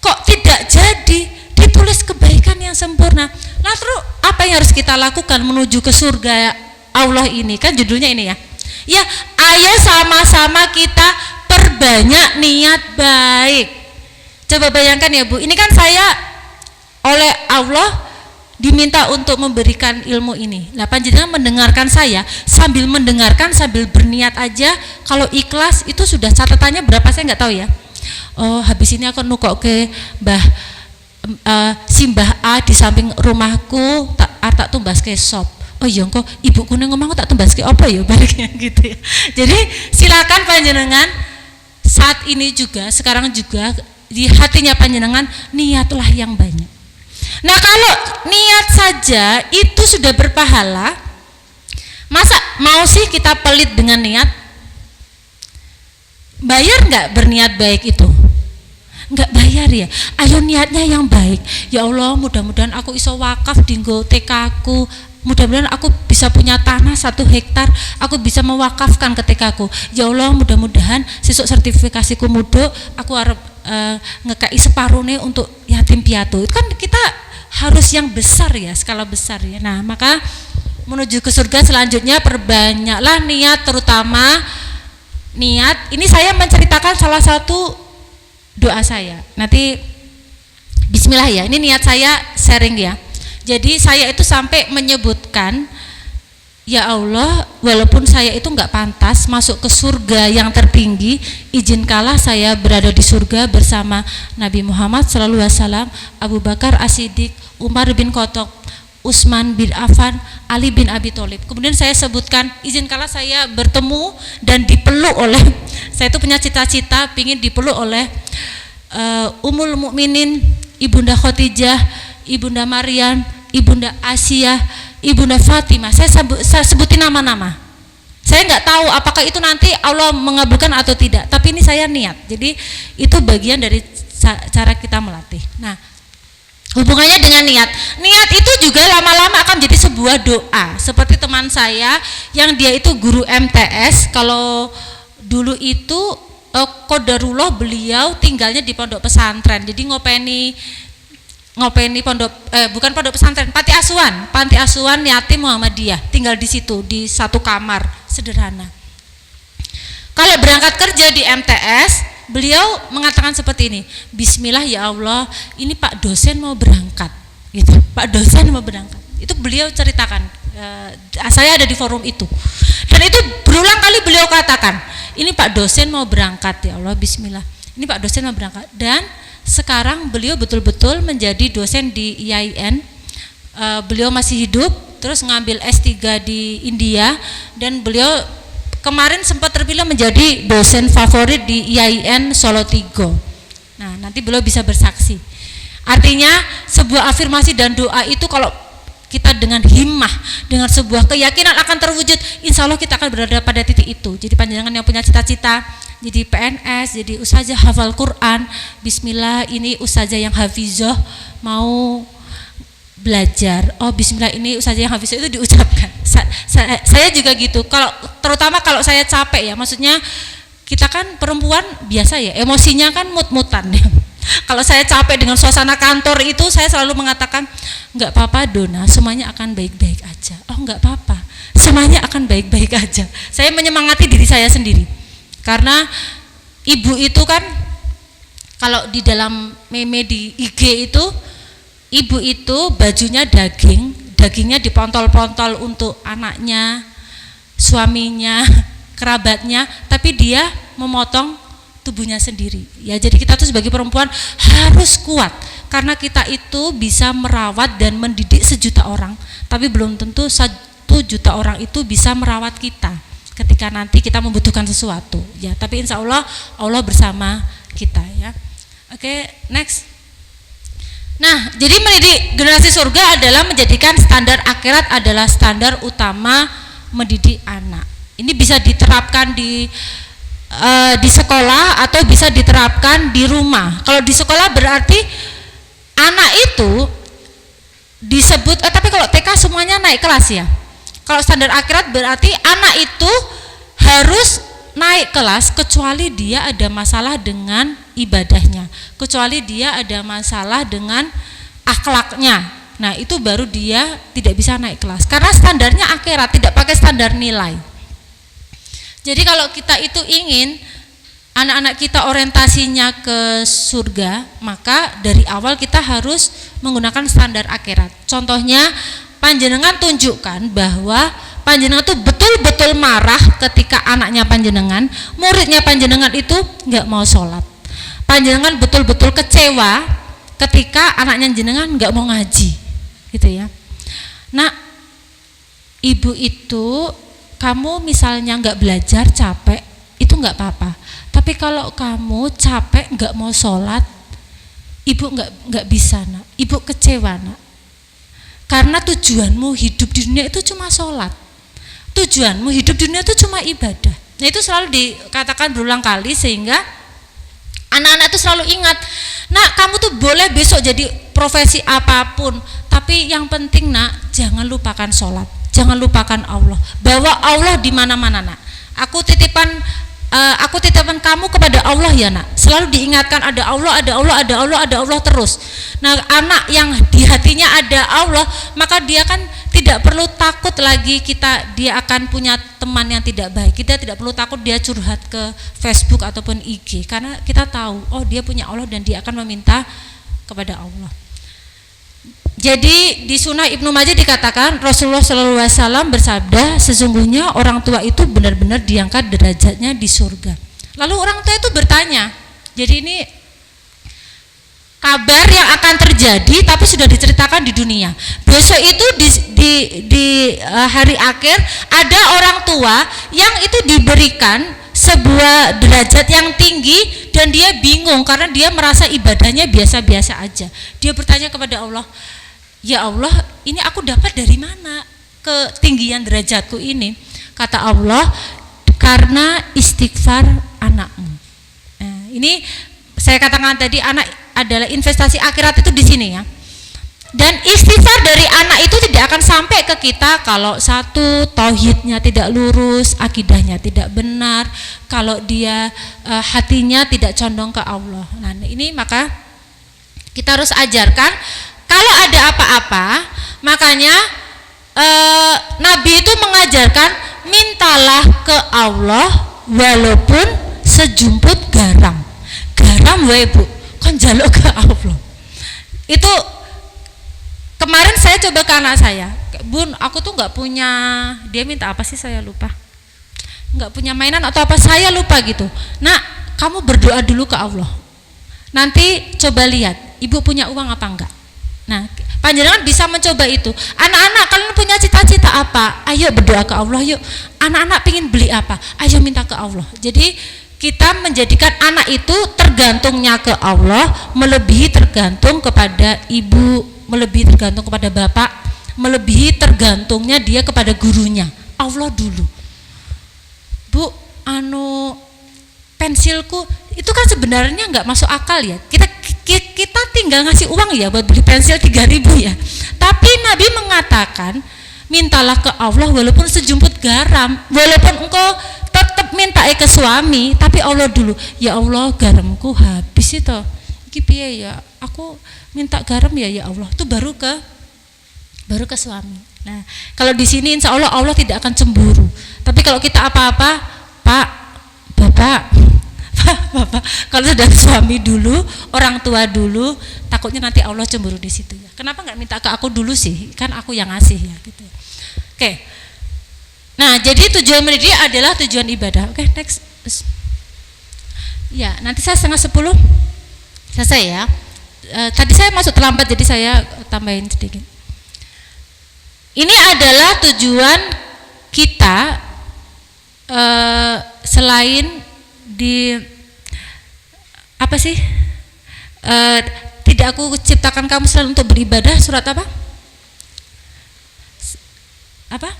A: kok tidak jadi ditulis kebaikan yang sempurna. Nah terus apa yang harus kita lakukan menuju ke surga Allah ini? Kan judulnya ini ya. Ya, ayo sama-sama kita perbanyak niat baik. Coba bayangkan ya Bu, ini kan saya oleh Allah diminta untuk memberikan ilmu ini. Lah panjenengan mendengarkan saya, sambil mendengarkan sambil berniat aja, kalau ikhlas itu sudah catatannya berapa saya nggak tahu ya. Oh habis ini aku nukok ke Simbah A di samping rumahku tak tumbas ke sop. Oh iya kok ibuku neng ngomong tak tumbas ke apa ya baliknya gitu ya. Jadi silakan panjenengan saat ini juga, sekarang juga di hatinya panjenengan niatlah yang banyak. Nah kalau niat saja itu sudah berpahala, masa mau sih kita pelit dengan niat? Bayar nggak berniat baik itu? Nggak bayar ya. Ayo niatnya yang baik. Ya Allah mudah-mudahan aku iso wakaf dinggo TK aku. Mudah-mudahan aku bisa punya tanah 1 hektar, aku bisa mewakafkan ke TK aku. Ya Allah mudah-mudahan sesuk sertifikasiku mudok, aku harap ngekai separuhnya untuk yatim piatu. Itu kan kita harus yang besar ya, skala besar ya. Nah maka menuju ke surga selanjutnya perbanyaklah niat, terutama niat. Ini saya menceritakan salah satu doa saya. Nanti bismillah ya, ini niat saya sharing ya. Jadi saya itu sampai menyebutkan, ya Allah walaupun saya itu nggak pantas masuk ke surga yang tertinggi, izinkanlah saya berada di surga bersama Nabi Muhammad SAW, Abu Bakar As-Siddiq, Umar bin Khattab, Utsman bin Affan, Ali bin Abi Thalib. Kemudian saya sebutkan, izinkanlah saya bertemu dan dipeluk oleh, saya itu punya cita-cita ingin dipeluk oleh Ummul Mukminin, Ibunda Khadijah, Ibunda Maryam, Ibunda Asia, Ibunda Fatimah. Saya sebutin nama-nama. Saya nggak tahu apakah itu nanti Allah mengabulkan atau tidak, tapi ini saya niat. Jadi itu bagian dari cara kita melatih. Nah, hubungannya dengan niat. Niat itu juga lama-lama akan menjadi sebuah doa. Seperti teman saya yang dia itu guru MTS, kalau dulu itu qadarullah beliau tinggalnya di pondok pesantren. Jadi ngopeni pondok bukan pondok pesantren, panti asuhan yatim Muhammadiyah, tinggal di situ di satu kamar sederhana. Kalau berangkat kerja di MTS, beliau mengatakan seperti ini, bismillah ya Allah, ini Pak dosen mau berangkat gitu. Pak dosen mau berangkat, itu beliau ceritakan, saya ada di forum itu, dan itu berulang kali beliau katakan, ini Pak dosen mau berangkat ya Allah, bismillah, ini Pak dosen mau berangkat. Dan sekarang beliau betul-betul menjadi dosen di IAIN. Beliau masih hidup, terus ngambil S3 di India, dan beliau kemarin sempat terpilih menjadi dosen favorit di IAIN Solo Tigo. Nah nanti beliau bisa bersaksi. Artinya sebuah afirmasi dan doa itu kalau kita dengan himmah, dengan sebuah keyakinan akan terwujud, insya Allah kita akan berada pada titik itu. Jadi panjenengan yang punya cita-cita jadi PNS, jadi ustazah hafal Quran, bismillah ini ustazah yang hafizah mau belajar, oh bismillah ini ustazah yang hafizah, itu diucapkan. Saya juga gitu, terutama kalau saya capek ya, maksudnya kita kan perempuan biasa ya, emosinya kan mut-mutan ya. Kalau saya capek dengan suasana kantor itu, saya selalu mengatakan nggak apa-apa Dona, semuanya akan baik-baik aja. Oh nggak apa-apa, semuanya akan baik-baik aja. Saya menyemangati diri saya sendiri, karena ibu itu kan kalau di dalam meme di IG itu, ibu itu bajunya dagingnya dipontol-pontol untuk anaknya, suaminya, kerabatnya, tapi dia memotong tubuhnya sendiri. Ya, jadi kita tuh sebagai perempuan harus kuat, karena kita itu bisa merawat dan mendidik 1 juta orang, tapi belum tentu 1 juta orang itu bisa merawat kita ketika nanti kita membutuhkan sesuatu. ya, tapi insya Allah Allah bersama kita ya. Oke, next. Nah, jadi mendidik generasi surga adalah menjadikan standar akhirat adalah standar utama mendidik anak. Ini bisa diterapkan di sekolah atau bisa diterapkan di rumah. Kalau di sekolah berarti anak itu disebut, tapi kalau TK semuanya naik kelas ya. Kalau standar akhirat berarti anak itu harus naik kelas kecuali dia ada masalah dengan ibadahnya, kecuali dia ada masalah dengan akhlaknya. Nah, itu baru dia tidak bisa naik kelas karena standarnya akhirat, tidak pakai standar nilai. Jadi kalau kita itu ingin anak-anak kita orientasinya ke surga, maka dari awal kita harus menggunakan standar akhirat. Contohnya, panjenengan tunjukkan bahwa panjenengan itu betul-betul marah ketika anaknya panjenengan, muridnya panjenengan itu nggak mau sholat. Panjenengan betul-betul kecewa ketika anaknya jenengan nggak mau ngaji, gitu ya. Nah, ibu itu, kamu misalnya nggak belajar capek, itu nggak apa-apa. Tapi kalau kamu capek nggak mau sholat, ibu nggak bisa nak, ibu kecewa nak. Karena tujuanmu hidup di dunia itu cuma sholat, tujuanmu hidup di dunia itu cuma ibadah. Nah, itu selalu dikatakan berulang kali sehingga anak-anak itu selalu ingat, nak kamu tuh boleh besok jadi profesi apapun, tapi yang penting nak jangan lupakan sholat, jangan lupakan Allah. Bawa Allah di mana-mana nak. Aku titipan kamu kepada Allah ya nak. Selalu diingatkan ada Allah, ada Allah, ada Allah, ada Allah terus. Nah, anak yang di hatinya ada Allah, maka dia kan tidak perlu takut lagi dia akan punya teman yang tidak baik. Kita tidak perlu takut dia curhat ke Facebook ataupun IG, karena kita tahu oh dia punya Allah dan dia akan meminta kepada Allah. Jadi di Sunnah Ibnu Majah dikatakan Rasulullah SAW bersabda, sesungguhnya orang tua itu benar-benar diangkat derajatnya di surga. Lalu orang tua itu bertanya, jadi ini kabar yang akan terjadi tapi sudah diceritakan di dunia. Besok itu di hari akhir ada orang tua yang itu diberikan sebuah derajat yang tinggi dan dia bingung karena dia merasa ibadahnya biasa-biasa aja. Dia bertanya kepada Allah, ya Allah, ini aku dapat dari mana ketinggian derajatku ini? Kata Allah, karena istighfar anakmu. Nah, ini saya katakan tadi, anak adalah investasi akhirat itu di sini ya. Dan istighfar dari anak itu tidak akan sampai ke kita kalau satu, tauhidnya tidak lurus, akidahnya tidak benar, kalau dia hatinya tidak condong ke Allah. Nah, ini maka kita harus ajarkan kalau ada apa-apa, makanya Nabi itu mengajarkan mintalah ke Allah walaupun sejumput garam. Garam wae Bu, kan jaluk ke Allah. Itu kemarin saya coba ke anak saya, Bun, aku tuh nggak punya, dia minta apa sih saya lupa, nggak punya mainan atau apa saya lupa gitu. Nah, kamu berdoa dulu ke Allah. Nanti coba lihat, ibu punya uang apa enggak. Nah, panjenengan bisa mencoba itu. Anak-anak, kalian punya cita-cita apa? Ayo berdoa ke Allah yuk. Anak-anak pengen beli apa? Ayo minta ke Allah. Jadi kita menjadikan anak itu tergantungnya ke Allah, melebihi tergantung kepada ibu, melebihi tergantung kepada bapak, melebihi tergantungnya dia kepada gurunya. Allah dulu. Bu, pensilku itu kan sebenarnya nggak masuk akal ya. Kita tinggal ngasih uang ya buat beli pensil 3.000 ya. Tapi Nabi mengatakan mintalah ke Allah walaupun sejumput garam, walaupun engkau tetap minta ke suami, tapi Allah dulu. Ya Allah, garamku habis itu. Iki piye ya? Aku minta garam ya Allah. Itu baru ke suami. Nah, kalau di sini insya Allah Allah tidak akan cemburu. Tapi kalau kita apa-apa, Pak, Bapak, kalau sudah suami dulu, orang tua dulu, takutnya nanti Allah cemburu di situ ya. Kenapa nggak minta ke aku dulu sih? Kan aku yang ngasih ya gitu. Oke. Nah, jadi tujuan mendidik adalah tujuan ibadah. Oke, next. Ya, nanti saya 9:30 selesai ya. Tadi saya masuk terlambat jadi saya tambahin sedikit. Ini adalah tujuan kita selain di apa sih? Tidak aku ciptakan kamu selalu untuk beribadah, surat apa? Apa?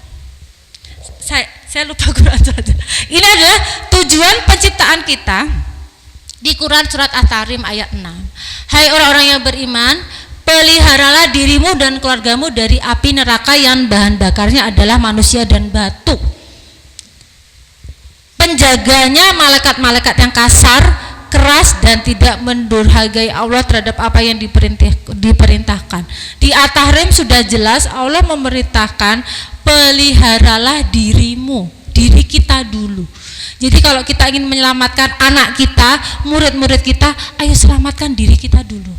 A: Saya lupa Quran suratnya. Ini adalah tujuan penciptaan kita di Quran surat At-Tahrim ayat 6. Hai orang-orang yang beriman, peliharalah dirimu dan keluargamu dari api neraka yang bahan bakarnya adalah manusia dan batu. Penjaganya malaikat-malaikat yang kasar, keras dan tidak mendurhakai Allah terhadap apa yang diperintahkan. Di At-Tahrim sudah jelas Allah memerintahkan peliharalah dirimu, diri kita dulu. Jadi kalau kita ingin menyelamatkan anak kita, murid-murid kita, ayo selamatkan diri kita dulu.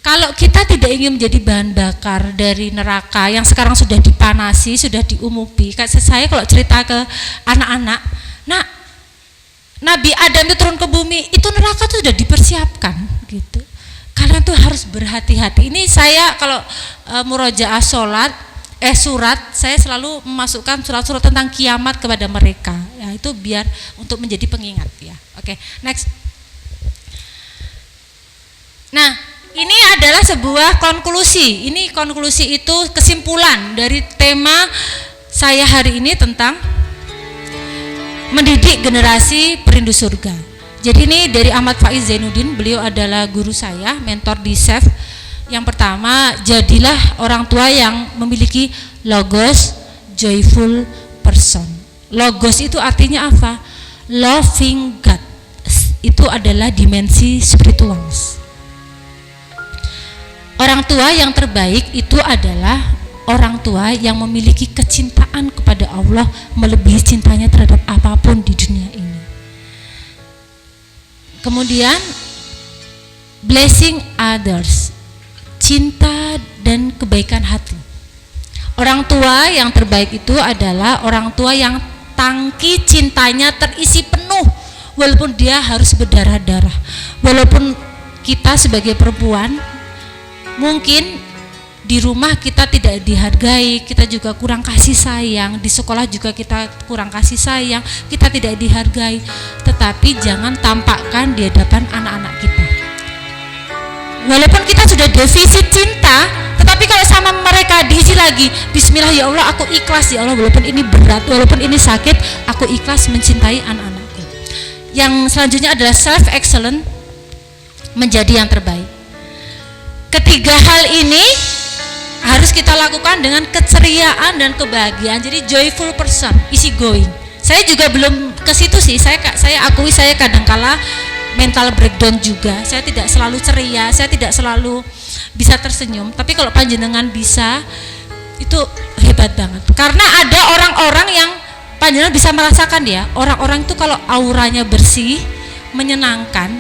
A: Kalau kita tidak ingin menjadi bahan bakar dari neraka yang sekarang sudah dipanasi, sudah diumupi. Saya kalau cerita ke anak-anak, nah Nabi Adam itu turun ke bumi, itu neraka itu sudah dipersiapkan gitu. Kalian tuh harus berhati-hati. Ini saya kalau murojaah surat, saya selalu memasukkan surat-surat tentang kiamat kepada mereka. Ya, itu biar untuk menjadi pengingat ya. Oke, next. Nah, ini adalah sebuah konklusi. Ini konklusi itu kesimpulan dari tema saya hari ini tentang mendidik generasi perindu surga. Jadi ini dari Ahmad Faiz Zainuddin, beliau adalah guru saya, mentor di SEF. Yang pertama, jadilah orang tua yang memiliki logos joyful person. Logos itu artinya apa? Loving God. Itu adalah dimensi spiritual. Orang tua yang terbaik itu adalah orang tua yang memiliki kecintaan kepada Allah melebihi cintanya terhadap apapun di dunia ini. Kemudian blessing others, cinta dan kebaikan hati. Orang tua yang terbaik itu adalah orang tua yang tangki cintanya terisi penuh walaupun dia harus berdarah-darah. Walaupun kita sebagai perempuan mungkin di rumah kita tidak dihargai, kita juga kurang kasih sayang, di sekolah juga kita kurang kasih sayang, kita tidak dihargai. Tetapi jangan tampakkan di hadapan anak-anak kita. Walaupun kita sudah defisit cinta, tetapi kalau sama mereka diisi lagi, bismillah ya Allah, aku ikhlas ya Allah, walaupun ini berat, walaupun ini sakit, aku ikhlas mencintai anak-anakku. Yang selanjutnya adalah self excellence, menjadi yang terbaik. Ketiga hal ini harus kita lakukan dengan keceriaan dan kebahagiaan. Jadi joyful person, easy going. Saya juga belum ke situ sih. Saya akui saya kadangkala mental breakdown juga. Saya tidak selalu ceria, saya tidak selalu bisa tersenyum. Tapi kalau panjenengan bisa, itu hebat banget. Karena ada orang-orang yang panjenengan bisa merasakan ya. Orang-orang itu kalau auranya bersih, menyenangkan,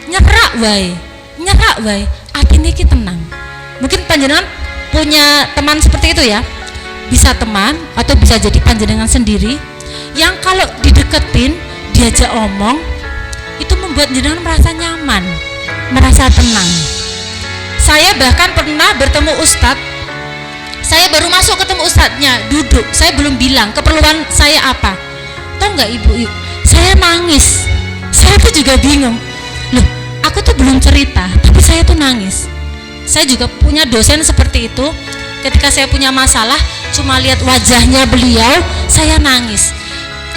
A: nyerak wae, atine ki tenang. Mungkin panjenengan punya teman seperti itu ya, bisa teman atau bisa jadi panjenengan sendiri yang kalau dideketin, diajak omong, itu membuat jenengan merasa nyaman, merasa tenang. Saya bahkan pernah bertemu ustadz, saya baru masuk ketemu ustadznya, duduk, saya belum bilang keperluan saya apa. Tahu nggak ibu, saya nangis. Saya tuh juga bingung, loh aku tuh belum cerita, tapi saya tuh nangis. Saya juga punya dosen seperti itu. Ketika saya punya masalah, cuma lihat wajahnya beliau, saya nangis.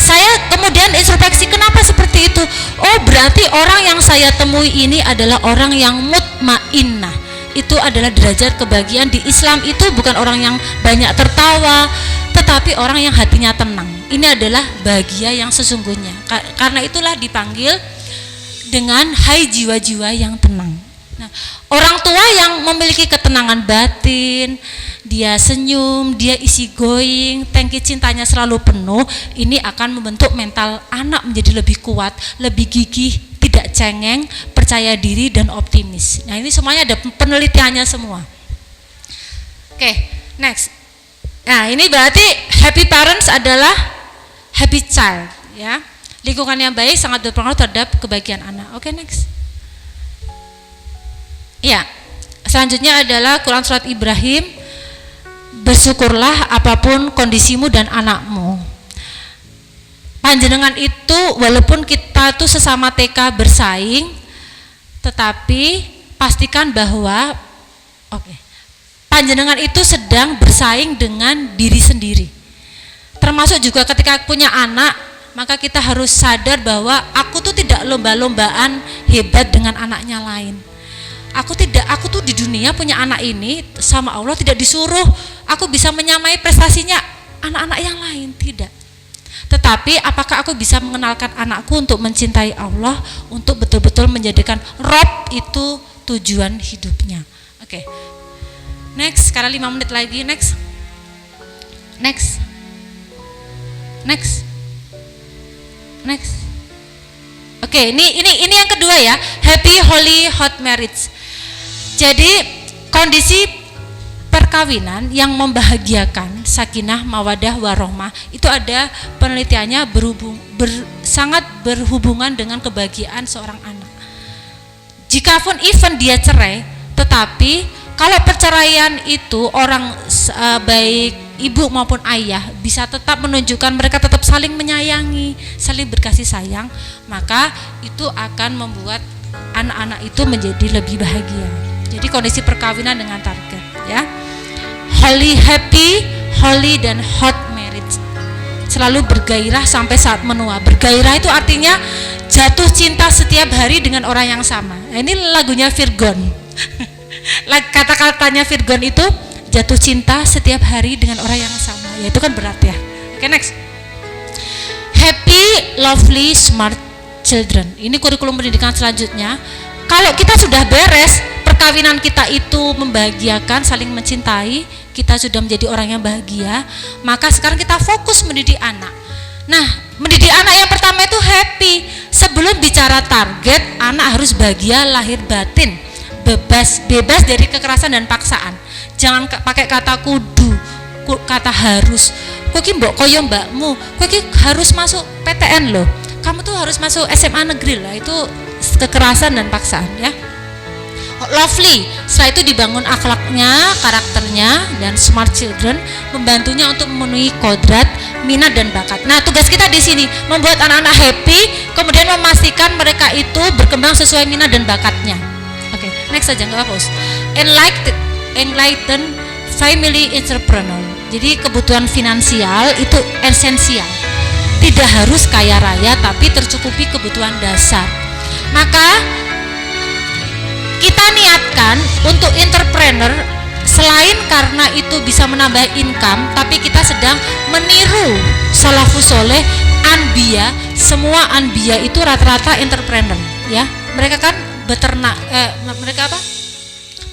A: Saya kemudian introspeksi, kenapa seperti itu? Oh, berarti orang yang saya temui ini adalah orang yang mutmainnah. Itu adalah derajat kebahagiaan di Islam. Itu bukan orang yang banyak tertawa, tetapi orang yang hatinya tenang. Ini adalah bahagia yang sesungguhnya. Karena itulah dipanggil dengan hai jiwa-jiwa yang tenang. Nah, orang tua yang memiliki ketenangan batin, dia senyum, dia easy going, tangki cintanya selalu penuh, ini akan membentuk mental anak menjadi lebih kuat, lebih gigih, tidak cengeng, percaya diri dan optimis. Nah, ini semuanya ada penelitiannya semua. Oke, next. Nah, ini berarti happy parents adalah happy child, ya. Lingkungan yang baik sangat berpengaruh terhadap kebahagiaan anak. Oke, next. Ya, selanjutnya adalah Quran surat Ibrahim, bersyukurlah apapun kondisimu dan anakmu. Panjenengan itu walaupun kita tuh sesama TK bersaing, tetapi pastikan bahwa panjenengan itu sedang bersaing dengan diri sendiri. Termasuk juga ketika punya anak, maka kita harus sadar bahwa aku tuh tidak lomba-lombaan hebat dengan anaknya lain. Aku tuh di dunia punya anak ini sama Allah tidak disuruh aku bisa menyamai prestasinya anak-anak yang lain, tidak. Tetapi apakah aku bisa mengenalkan anakku untuk mencintai Allah, untuk betul-betul menjadikan Rob itu tujuan hidupnya. Oke. Next, sekarang 5 menit lagi. Next. Oke, ini yang kedua ya, happy holy hot marriage. Jadi kondisi perkawinan yang membahagiakan, sakinah, mawadah, warohmah, itu ada penelitiannya sangat berhubungan dengan kebahagiaan seorang anak. Jikapun even dia cerai, tetapi kalau perceraian itu orang baik ibu maupun ayah bisa tetap menunjukkan mereka tetap saling menyayangi, saling berkasih sayang, maka itu akan membuat anak-anak itu menjadi lebih bahagia. Jadi kondisi perkawinan dengan target ya. Holy, happy, holy dan hot marriage. Selalu bergairah sampai saat menua. Bergairah itu artinya jatuh cinta setiap hari dengan orang yang sama. Nah, ini lagunya Virgon. Kata-katanya Virgon itu jatuh cinta setiap hari dengan orang yang sama. Ya itu kan berat ya. Oke, next. Happy, lovely, smart children. Ini kurikulum pendidikan selanjutnya. Kalau kita sudah beres, perkawinan kita itu membahagiakan, saling mencintai, kita sudah menjadi orang yang bahagia, maka sekarang kita fokus mendidik anak. Nah, mendidik anak yang pertama itu happy. Sebelum bicara target, anak harus bahagia lahir batin, bebas dari kekerasan dan paksaan. Jangan pakai kata kudu, kata harus. Kowe ki mbok koyo mbakmu, kowe ki harus masuk PTN loh. Kamu tuh harus masuk SMA negeri lah, itu kekerasan dan paksaan ya. Lovely, setelah itu dibangun akhlaknya, karakternya, dan smart children membantunya untuk memenuhi kodrat, minat dan bakat. Nah, tugas kita di sini membuat anak-anak happy, kemudian memastikan mereka itu berkembang sesuai minat dan bakatnya. Oke, next saja nggak apa-apa. Enlighten family entrepreneur. Jadi kebutuhan finansial itu esensial. Tidak harus kaya raya, tapi tercukupi kebutuhan dasar. Maka kita niatkan untuk entrepreneur selain karena itu bisa menambah income, tapi kita sedang meniru salafus soleh, anbiya. Semua anbiya itu rata-rata entrepreneur ya. Mereka kan beternak, mereka apa?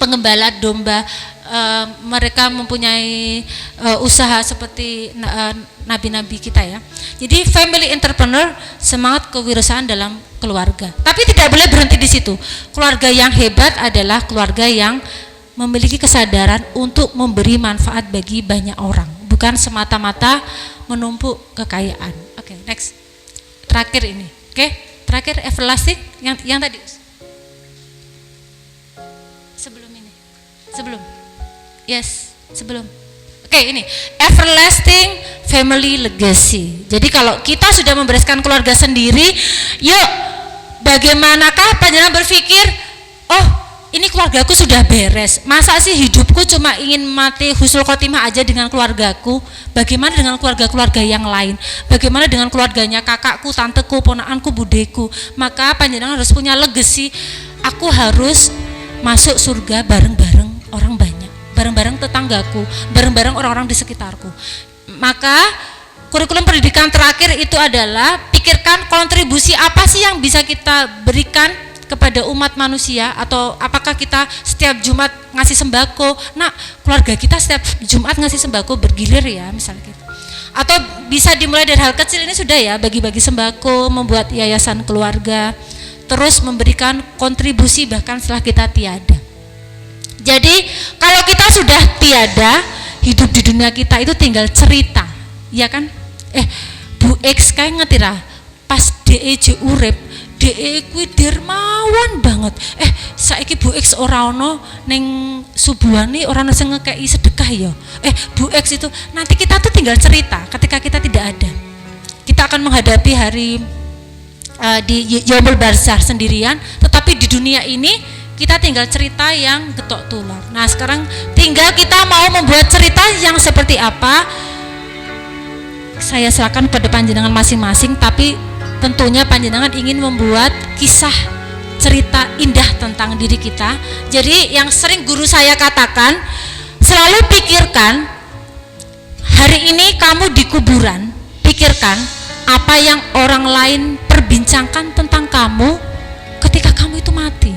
A: Pengembala domba. Mereka mempunyai usaha seperti nabi-nabi kita ya. Jadi family entrepreneur, semangat kewirausahaan dalam keluarga. Tapi tidak boleh berhenti di situ. Keluarga yang hebat adalah keluarga yang memiliki kesadaran untuk memberi manfaat bagi banyak orang, bukan semata-mata menumpuk kekayaan. Oke, next. Terakhir ini. Oke, terakhir everlasting yang tadi. Sebelum. Oke, ini everlasting family legacy. Jadi kalau kita sudah membereskan keluarga sendiri, yuk bagaimanakah panjenengan berpikir, oh ini keluargaku sudah beres, masa sih hidupku cuma ingin mati husnul khotimah aja dengan keluargaku? Bagaimana dengan keluarga-keluarga yang lain? Bagaimana dengan keluarganya kakakku, tanteku, ponakanku, budeku? Maka panjenengan harus punya legacy. Aku harus masuk surga bareng-bareng orang banyak, bareng-bareng tetanggaku, bareng-bareng orang-orang di sekitarku. Maka kurikulum pendidikan terakhir itu adalah pikirkan kontribusi apa sih yang bisa kita berikan kepada umat manusia, atau apakah kita setiap Jumat ngasih sembako. Nah, keluarga kita setiap Jumat ngasih sembako bergilir ya misalnya gitu. Atau bisa dimulai dari hal kecil ini sudah ya, bagi-bagi sembako, membuat yayasan keluarga, terus memberikan kontribusi bahkan setelah kita tiada. Jadi kalau kita sudah tiada, hidup di dunia kita itu tinggal cerita, ya kan? Bu X kayak ngerti lah, pas DE urip, DE kuwi dermawan banget. Saiki Bu X ora ono ning subuhane, ora ono sing ngekeki sedekah ya. Bu X itu nanti kita tuh tinggal cerita ketika kita tidak ada. Kita kita akan menghadapi hari di Yaumul Barzah sendirian, tetapi di dunia ini kita tinggal cerita yang getok tular. Nah sekarang tinggal kita mau membuat cerita yang seperti apa, saya serahkan pada panjenengan masing-masing, tapi tentunya panjenengan ingin membuat kisah cerita indah tentang diri kita. Jadi yang sering guru saya katakan, selalu pikirkan hari ini kamu di kuburan, pikirkan apa yang orang lain perbincangkan tentang kamu ketika kamu itu mati.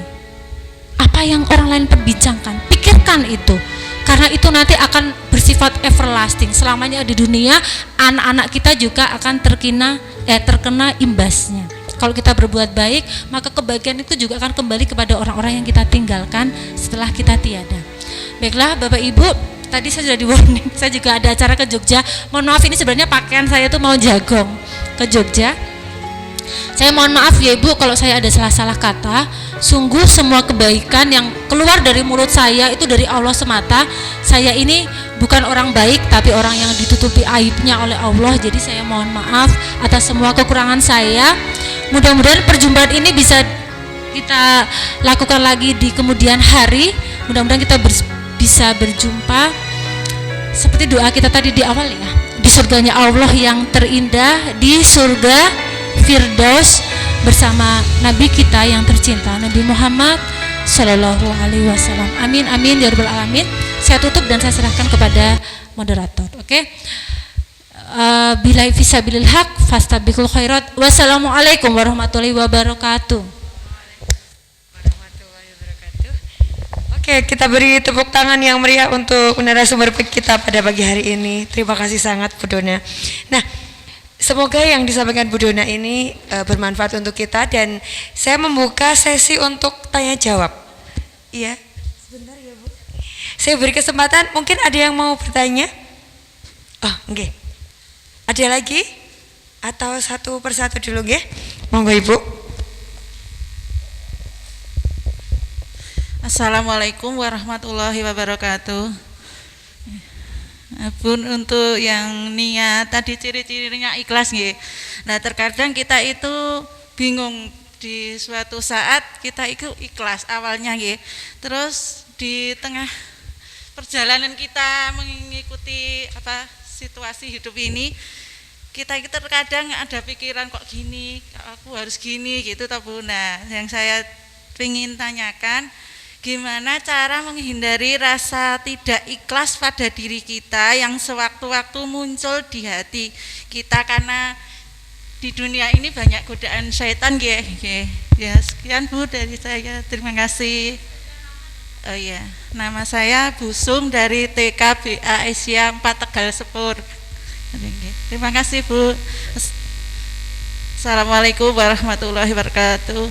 A: Apa yang orang lain perbincangkan, pikirkan itu, karena itu nanti akan bersifat everlasting selamanya di dunia. Anak-anak kita juga akan terkena imbasnya. Kalau kita berbuat baik, maka kebahagiaan itu juga akan kembali kepada orang-orang yang kita tinggalkan setelah kita tiada. Baiklah Bapak Ibu, tadi saya sudah di warning, saya juga ada acara ke Jogja. Mohon maaf, ini sebenarnya pakaian saya tuh mau jagong ke Jogja. Saya mohon maaf ya Ibu kalau saya ada salah-salah kata. Sungguh semua kebaikan yang keluar dari mulut saya itu dari Allah semata. Saya ini bukan orang baik, tapi orang yang ditutupi aibnya oleh Allah. Jadi saya mohon maaf atas semua kekurangan saya. Mudah-mudahan perjumpaan ini bisa kita lakukan lagi di kemudian hari. Mudah-mudahan kita bisa berjumpa seperti doa kita tadi di awal ya, di surganya Allah yang terindah, di surga Firdaus bersama Nabi kita yang tercinta, Nabi Muhammad Sallallahu Alaihi Wasallam. Amin amin ya rabbal alamin. Saya tutup dan saya serahkan kepada moderator. Oke. Billahi fisabilil haq fastabiqul khairat. Wassalamualaikum warahmatullahi wabarakatuh.
B: Oke, kita beri tepuk tangan yang meriah untuk narasumber kita pada pagi hari ini. Terima kasih sangat Bu Dona. Nah, semoga yang disampaikan Bu Dona ini bermanfaat untuk kita, dan saya membuka sesi untuk tanya jawab. Iya, sebentar ya Bu. Saya beri kesempatan, mungkin ada yang mau bertanya? Oh, oke. Ada lagi? Atau satu persatu dulu nggih? Monggo Ibu.
C: Assalamualaikum warahmatullahi wabarakatuh. Bun, untuk yang niat tadi ciri-cirinya ikhlas nggih. Nah, terkadang kita itu bingung di suatu saat kita itu ikhlas awalnya nggih. Terus di tengah perjalanan kita mengikuti situasi hidup ini, kita itu terkadang ada pikiran kok gini, aku harus gini gitu toh Bu. Nah, yang saya ingin tanyakan, gimana cara menghindari rasa tidak ikhlas pada diri kita yang sewaktu-waktu muncul di hati kita, karena di dunia ini banyak godaan syaitan ya. Sekian Bu dari saya, terima kasih. Oh ya, nama saya Bu Sum dari TKBA Asia 4 Tegal Sepur. Terima kasih Bu. Assalamualaikum warahmatullahi wabarakatuh.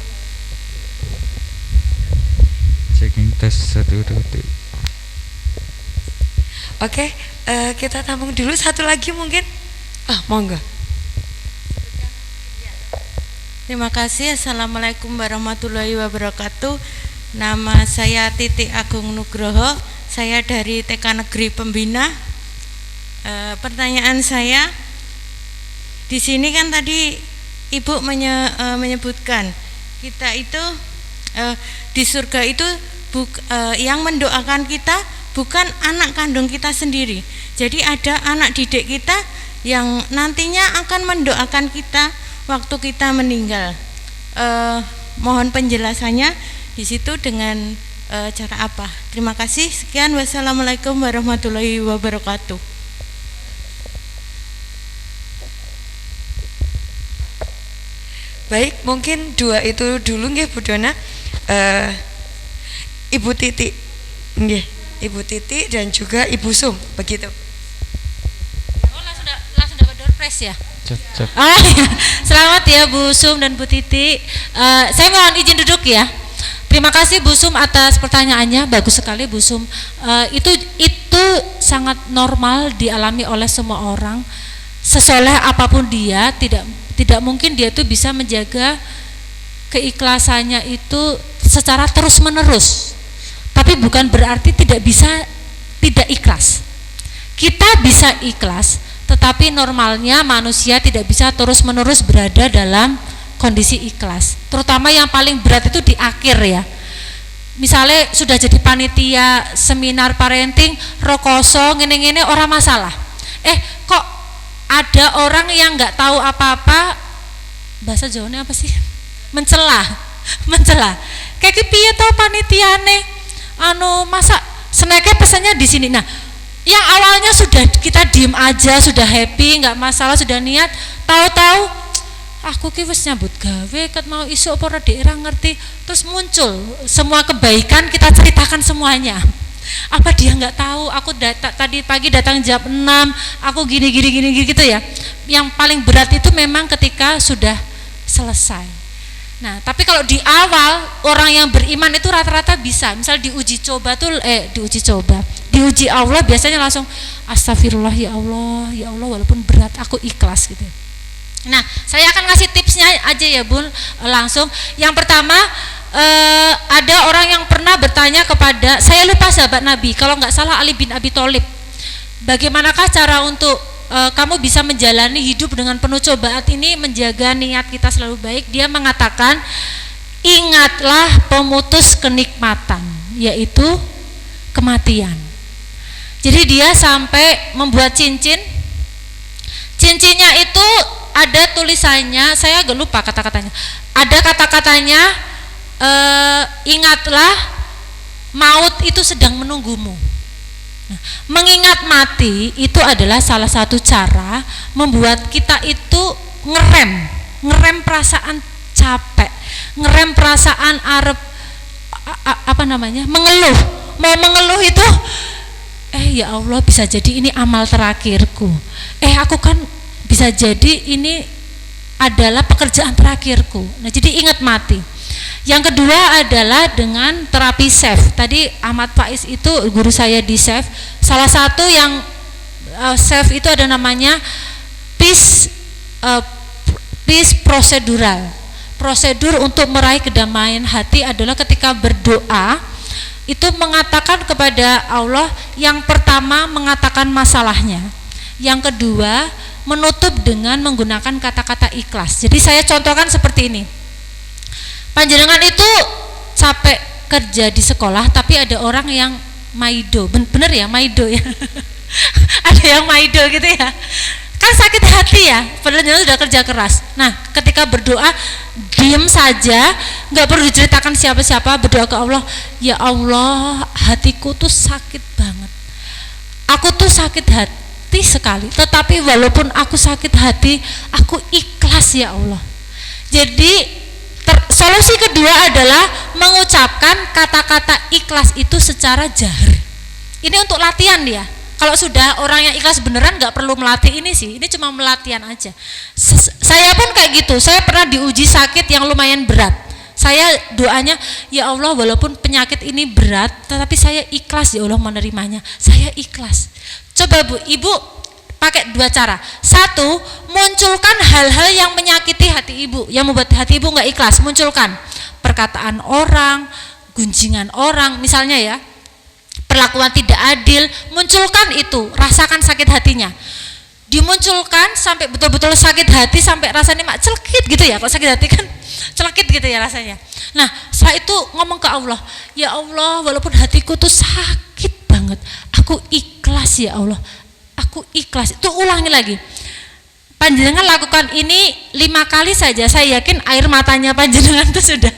D: Checking tes 1 2 3.
B: Oke, kita tampung dulu satu lagi mungkin. Monggo.
E: Terima kasih. Assalamualaikum warahmatullahi wabarakatuh. Nama saya Titi Agung Nugroho. Saya dari TK Negeri Pembina. Pertanyaan saya, di sini kan tadi Ibu menyebutkan kita itu di surga itu yang mendoakan kita bukan anak kandung kita sendiri. Jadi ada anak didik kita yang nantinya akan mendoakan kita waktu kita meninggal. Mohon penjelasannya di situ dengan cara apa? Terima kasih. Sekian, wassalamualaikum warahmatullahi wabarakatuh.
B: Baik, mungkin dua itu dulu nggih Bu Dona. Ibu Titi, nggih, Ibu Titi dan juga Ibu Sum, begitu.
A: Oh, langsung dapat door prize ya?
D: Cep.
A: Selamat ya Bu Sum dan Bu Titi. Saya mohon izin duduk ya. Terima kasih Bu Sum atas pertanyaannya, bagus sekali Bu Sum. Itu sangat normal dialami oleh semua orang. Sesoleh apapun dia, tidak mungkin dia itu bisa menjaga keikhlasannya itu secara terus menerus. Tapi bukan berarti tidak bisa tidak ikhlas. Kita bisa ikhlas, tetapi normalnya manusia tidak bisa terus-menerus berada dalam kondisi ikhlas. Terutama yang paling berat itu di akhir ya. Misalnya sudah jadi panitia seminar parenting, rokoso, ngene-ngene orang masalah. Kok ada orang yang nggak tahu apa-apa, bahasa Jawanya apa sih? Mencela. Kayak piye tau panitiane, masa snacknya pesannya di sini. Nah, yang awalnya sudah kita diem aja, sudah happy, nggak masalah, sudah niat, tahu-tahu aku ki wis nyambut gawe ket mau isu apa daerah ngerti, terus muncul semua kebaikan kita ceritakan semuanya. Apa dia nggak tahu aku tadi pagi datang jam 6, aku gini gitu ya. Yang paling berat itu memang ketika sudah selesai. Nah, tapi kalau di awal orang yang beriman itu rata-rata bisa. Misal diuji Allah biasanya langsung astagfirullah ya Allah walaupun berat aku ikhlas gitu. Nah, saya akan ngasih tipsnya aja ya Bun, langsung. Yang pertama, ada orang yang pernah bertanya kepada, saya lupa sahabat Nabi, kalau nggak salah Ali bin Abi Thalib, bagaimanakah cara untuk kamu bisa menjalani hidup dengan penuh cobaan ini, menjaga niat kita selalu baik. Dia mengatakan, ingatlah pemutus kenikmatan, yaitu kematian. Jadi dia sampai membuat cincinnya itu ada tulisannya, saya agak lupa kata-katanya, ada kata-katanya, ingatlah maut itu sedang menunggumu. Nah, mengingat mati itu adalah salah satu cara membuat kita itu ngerem perasaan capek, ngerem perasaan mengeluh. Mau mengeluh itu ya Allah, bisa jadi ini amal terakhirku. Aku kan bisa jadi ini adalah pekerjaan terakhirku. Nah, jadi ingat mati. Yang kedua adalah dengan terapi SAFE. Tadi Ahmad Faiz itu guru saya di SAFE. Salah satu yang SAFE itu ada namanya peace prosedural. Prosedur untuk meraih kedamaian hati adalah ketika berdoa itu mengatakan kepada Allah, yang pertama mengatakan masalahnya, yang kedua menutup dengan menggunakan kata-kata ikhlas. Jadi saya contohkan seperti ini. Panjenengan itu capek kerja di sekolah, tapi ada orang yang maido, bener ya maido ya. Ada yang maido gitu ya. Kan sakit hati ya, padahal sudah kerja keras. Nah, ketika berdoa diem saja, nggak perlu diceritakan siapa-siapa, berdoa ke Allah, ya Allah, hatiku tuh sakit banget. Aku tuh sakit hati sekali, tetapi walaupun aku sakit hati, aku ikhlas ya Allah. Jadi solusi kedua adalah mengucapkan kata-kata ikhlas itu secara jahar. Ini untuk latihan ya. Kalau sudah orang yang ikhlas beneran nggak perlu melatih ini sih. Ini cuma melatihan aja. Saya pun kayak gitu. Saya pernah diuji sakit yang lumayan berat. Saya doanya, ya Allah walaupun penyakit ini berat, tetapi saya ikhlas ya Allah menerimanya. Saya ikhlas. Coba Bu, Ibu pakai dua cara. Satu, munculkan hal-hal yang menyakiti hati ibu, yang membuat hati ibu nggak ikhlas. Munculkan perkataan orang, gunjingan orang, misalnya ya, perlakuan tidak adil. Munculkan itu, rasakan sakit hatinya. Dimunculkan sampai betul-betul sakit hati, sampai rasanya mak celkit gitu ya. Kalau sakit hati kan celkit gitu ya rasanya. Nah, setelah itu ngomong ke Allah, ya Allah walaupun hatiku tuh sakit banget, aku ikhlas ya Allah. Aku ikhlas. Itu ulangi lagi. Panjenengan lakukan ini 5 kali saja, saya yakin air matanya panjenengan itu sudah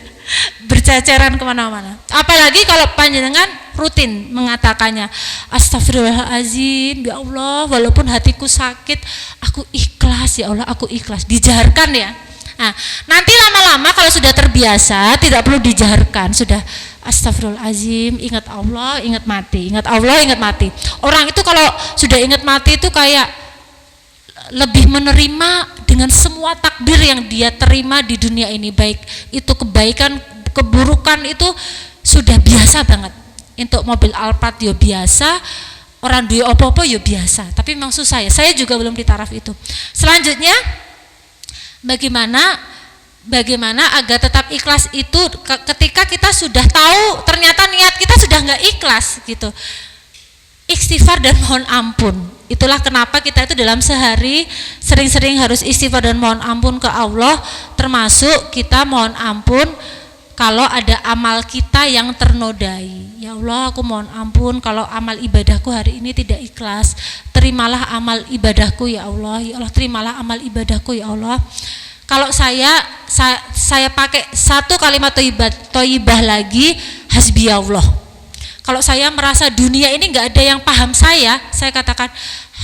A: berceceran kemana-mana. Apalagi kalau panjenengan rutin mengatakannya, astagfirullahaladzim ya Allah walaupun hatiku sakit, aku ikhlas ya Allah, aku ikhlas. Dijaharkan ya. Nah, nanti lama-lama kalau sudah terbiasa tidak perlu dijaharkan, sudah astagfirullahaladzim, ingat Allah, ingat mati, ingat Allah, ingat mati. Orang itu kalau sudah ingat mati itu kayak lebih menerima dengan semua takdir yang dia terima di dunia ini, baik itu kebaikan, keburukan, itu sudah biasa banget. Untuk mobil Alphard ya biasa, orang duwe opo-opo ya biasa, tapi memang susah ya. Saya juga belum di taraf itu. Selanjutnya bagaimana agar tetap ikhlas itu ketika kita sudah tahu ternyata niat kita sudah nggak ikhlas gitu. Istighfar dan mohon ampun. Itulah kenapa kita itu dalam sehari sering-sering harus istighfar dan mohon ampun ke Allah, termasuk kita mohon ampun kalau ada amal kita yang ternodai. Ya Allah, aku mohon ampun kalau amal ibadahku hari ini tidak ikhlas. Terimalah amal ibadahku ya Allah. Ya Allah, terimalah amal ibadahku ya Allah. Kalau saya pakai satu kalimat thayyibah lagi, hasbi Allah. Kalau saya merasa dunia ini nggak ada yang paham saya katakan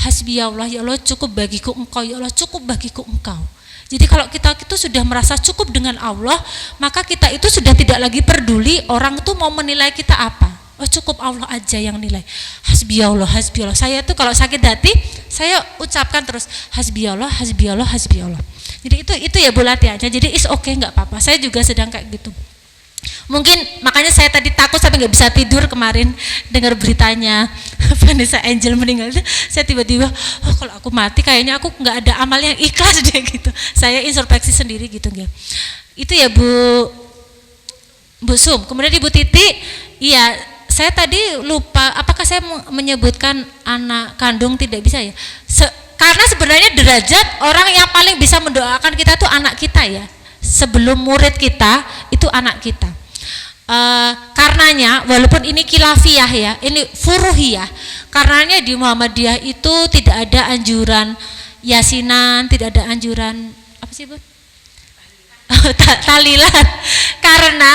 A: hasbi Allah, ya Allah cukup bagiku engkau, ya Allah cukup bagiku engkau. Jadi kalau kita itu sudah merasa cukup dengan Allah, maka kita itu sudah tidak lagi peduli orang itu mau menilai kita apa. Oh cukup Allah aja yang nilai. Hasbi Allah, hasbi Allah. Saya tuh kalau sakit hati, saya ucapkan terus hasbi Allah, hasbi Allah, hasbi Allah. Jadi itu ya Bu latihannya. Jadi is okay, nggak apa-apa. Saya juga sedang kayak gitu. Mungkin makanya saya tadi takut sampai nggak bisa tidur kemarin dengar beritanya Vanessa Angel meninggal. Saya tiba-tiba, oh kalau aku mati kayaknya aku nggak ada amal yang ikhlas deh gitu. Saya introspeksi sendiri gitu ya. Itu ya Bu Sum. Kemudian Ibu Titi, iya saya tadi lupa. Apakah saya menyebutkan anak kandung tidak bisa ya? Karena sebenarnya derajat orang yang paling bisa mendoakan kita itu anak kita ya. Sebelum murid kita itu anak kita. Karenanya walaupun ini khilafiyah ya, ini furuhiyah. Karenanya di Muhammadiyah itu tidak ada anjuran yasinan, tidak ada anjuran apa sih Bu? Tahlilan. Karena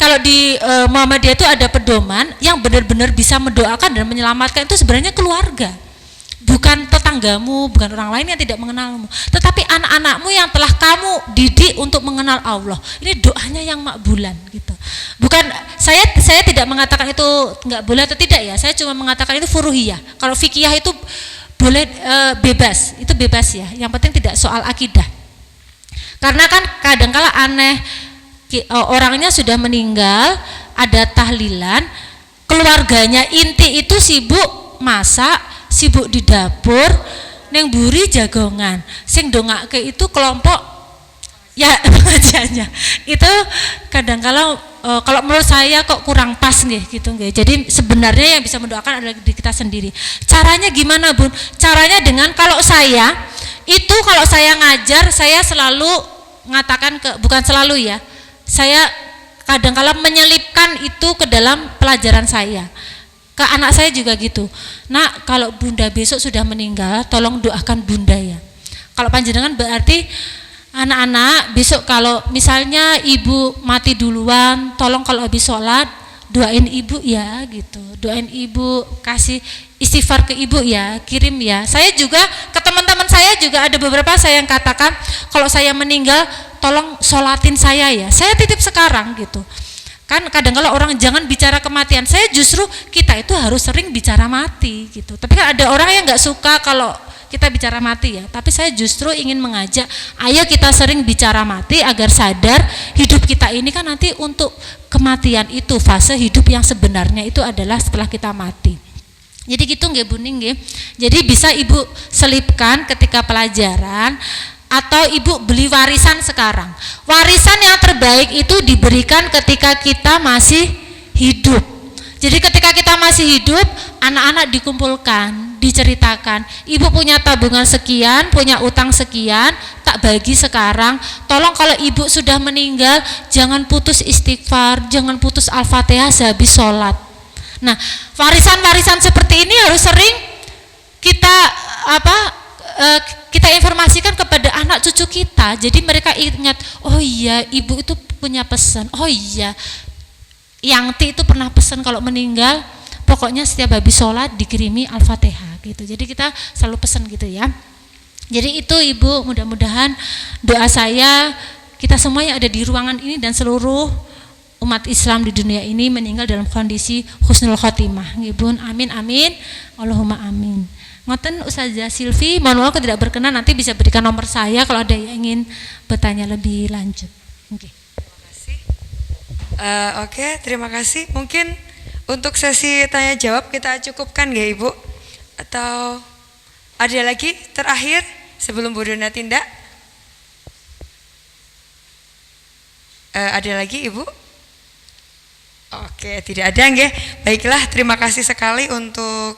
A: kalau di Muhammadiyah itu ada pedoman yang benar-benar bisa mendoakan dan menyelamatkan itu sebenarnya keluarga. Bukan tetanggamu, bukan orang lain yang tidak mengenalmu, tetapi anak-anakmu yang telah kamu didik untuk mengenal Allah. Ini doanya yang makbulan gitu. Bukan saya tidak mengatakan itu enggak boleh atau tidak ya. Saya cuma mengatakan itu furuhiyah. Kalau fikih itu boleh bebas, itu bebas ya. Yang penting tidak soal akidah. Karena kan kadangkala aneh orangnya sudah meninggal, ada tahlilan, keluarganya inti itu sibuk masak, sibuk di dapur, neng buri jagongan, sing dongake itu kelompok ya pengajiannya. Itu kadang-kala kalau menurut saya kok kurang pas nih gitu nggih. Jadi sebenarnya yang bisa mendoakan adalah diri kita sendiri. Caranya gimana Bun? Caranya dengan kalau saya ngajar, saya selalu mengatakan bukan selalu ya. Saya kadang-kala menyelipkan itu ke dalam pelajaran saya. Ke anak saya juga gitu. Nak, kalau bunda besok sudah meninggal, tolong doakan bunda ya. Kalau panjenengan berarti anak-anak besok kalau misalnya ibu mati duluan, tolong kalau habis sholat doain ibu ya gitu. Doain ibu, kasih istighfar ke ibu ya, kirim ya. Saya juga ke teman-teman saya juga ada beberapa saya yang katakan kalau saya meninggal tolong sholatin saya ya. Saya titip sekarang gitu. Kan kadang-kala orang jangan bicara kematian. Saya justru kita itu harus sering bicara mati gitu. Tapi kan ada orang yang nggak suka kalau kita bicara mati ya. Tapi saya justru ingin mengajak, ayo kita sering bicara mati agar sadar hidup kita ini kan nanti untuk kematian itu, fase hidup yang sebenarnya itu adalah setelah kita mati. Jadi gitu nggih Bu Ning nggih. Jadi bisa Ibu selipkan ketika pelajaran. Atau ibu beli warisan sekarang. Warisan yang terbaik itu diberikan ketika kita masih hidup. Jadi ketika kita masih hidup, anak-anak dikumpulkan, diceritakan, ibu punya tabungan sekian, punya utang sekian, tak bagi sekarang. Tolong kalau ibu sudah meninggal, jangan putus istighfar, jangan putus Al-Fatihah sehabis sholat. Nah, warisan-warisan seperti ini harus sering kita kita informasikan kepada anak cucu kita. Jadi mereka ingat, oh iya ibu itu punya pesan, oh iya Yangti itu pernah pesan kalau meninggal pokoknya setiap habis sholat dikirimi Al-Fatihah gitu. Jadi kita selalu pesan gitu ya. Jadi itu Ibu, mudah-mudahan doa saya kita semua yang ada di ruangan ini dan seluruh umat Islam di dunia ini meninggal dalam kondisi husnul khotimah. Ibu, amin amin, Allahumma amin. Ngoten Ustazah Silvi, mohon maaf tidak berkenan, nanti bisa berikan nomor saya kalau ada yang ingin bertanya lebih lanjut. Oke.
B: Terima kasih. Oke, terima kasih. Mungkin untuk sesi tanya jawab kita cukupkan ya Ibu? Atau ada lagi terakhir sebelum Bu Dona tindak? Ada lagi Ibu? Oke, tidak ada nggih. Baiklah, terima kasih sekali untuk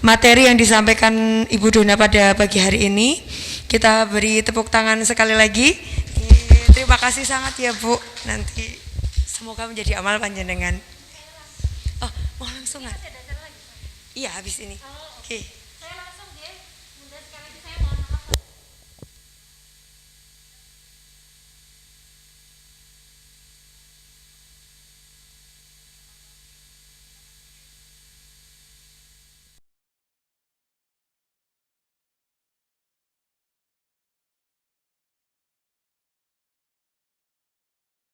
B: materi yang disampaikan Ibu Dona pada pagi hari ini. Kita beri tepuk tangan sekali lagi. Terima kasih sangat ya Bu. Nanti semoga menjadi amal panjenengan. Oh, mau langsung nggak? Iya, habis ini. Oke.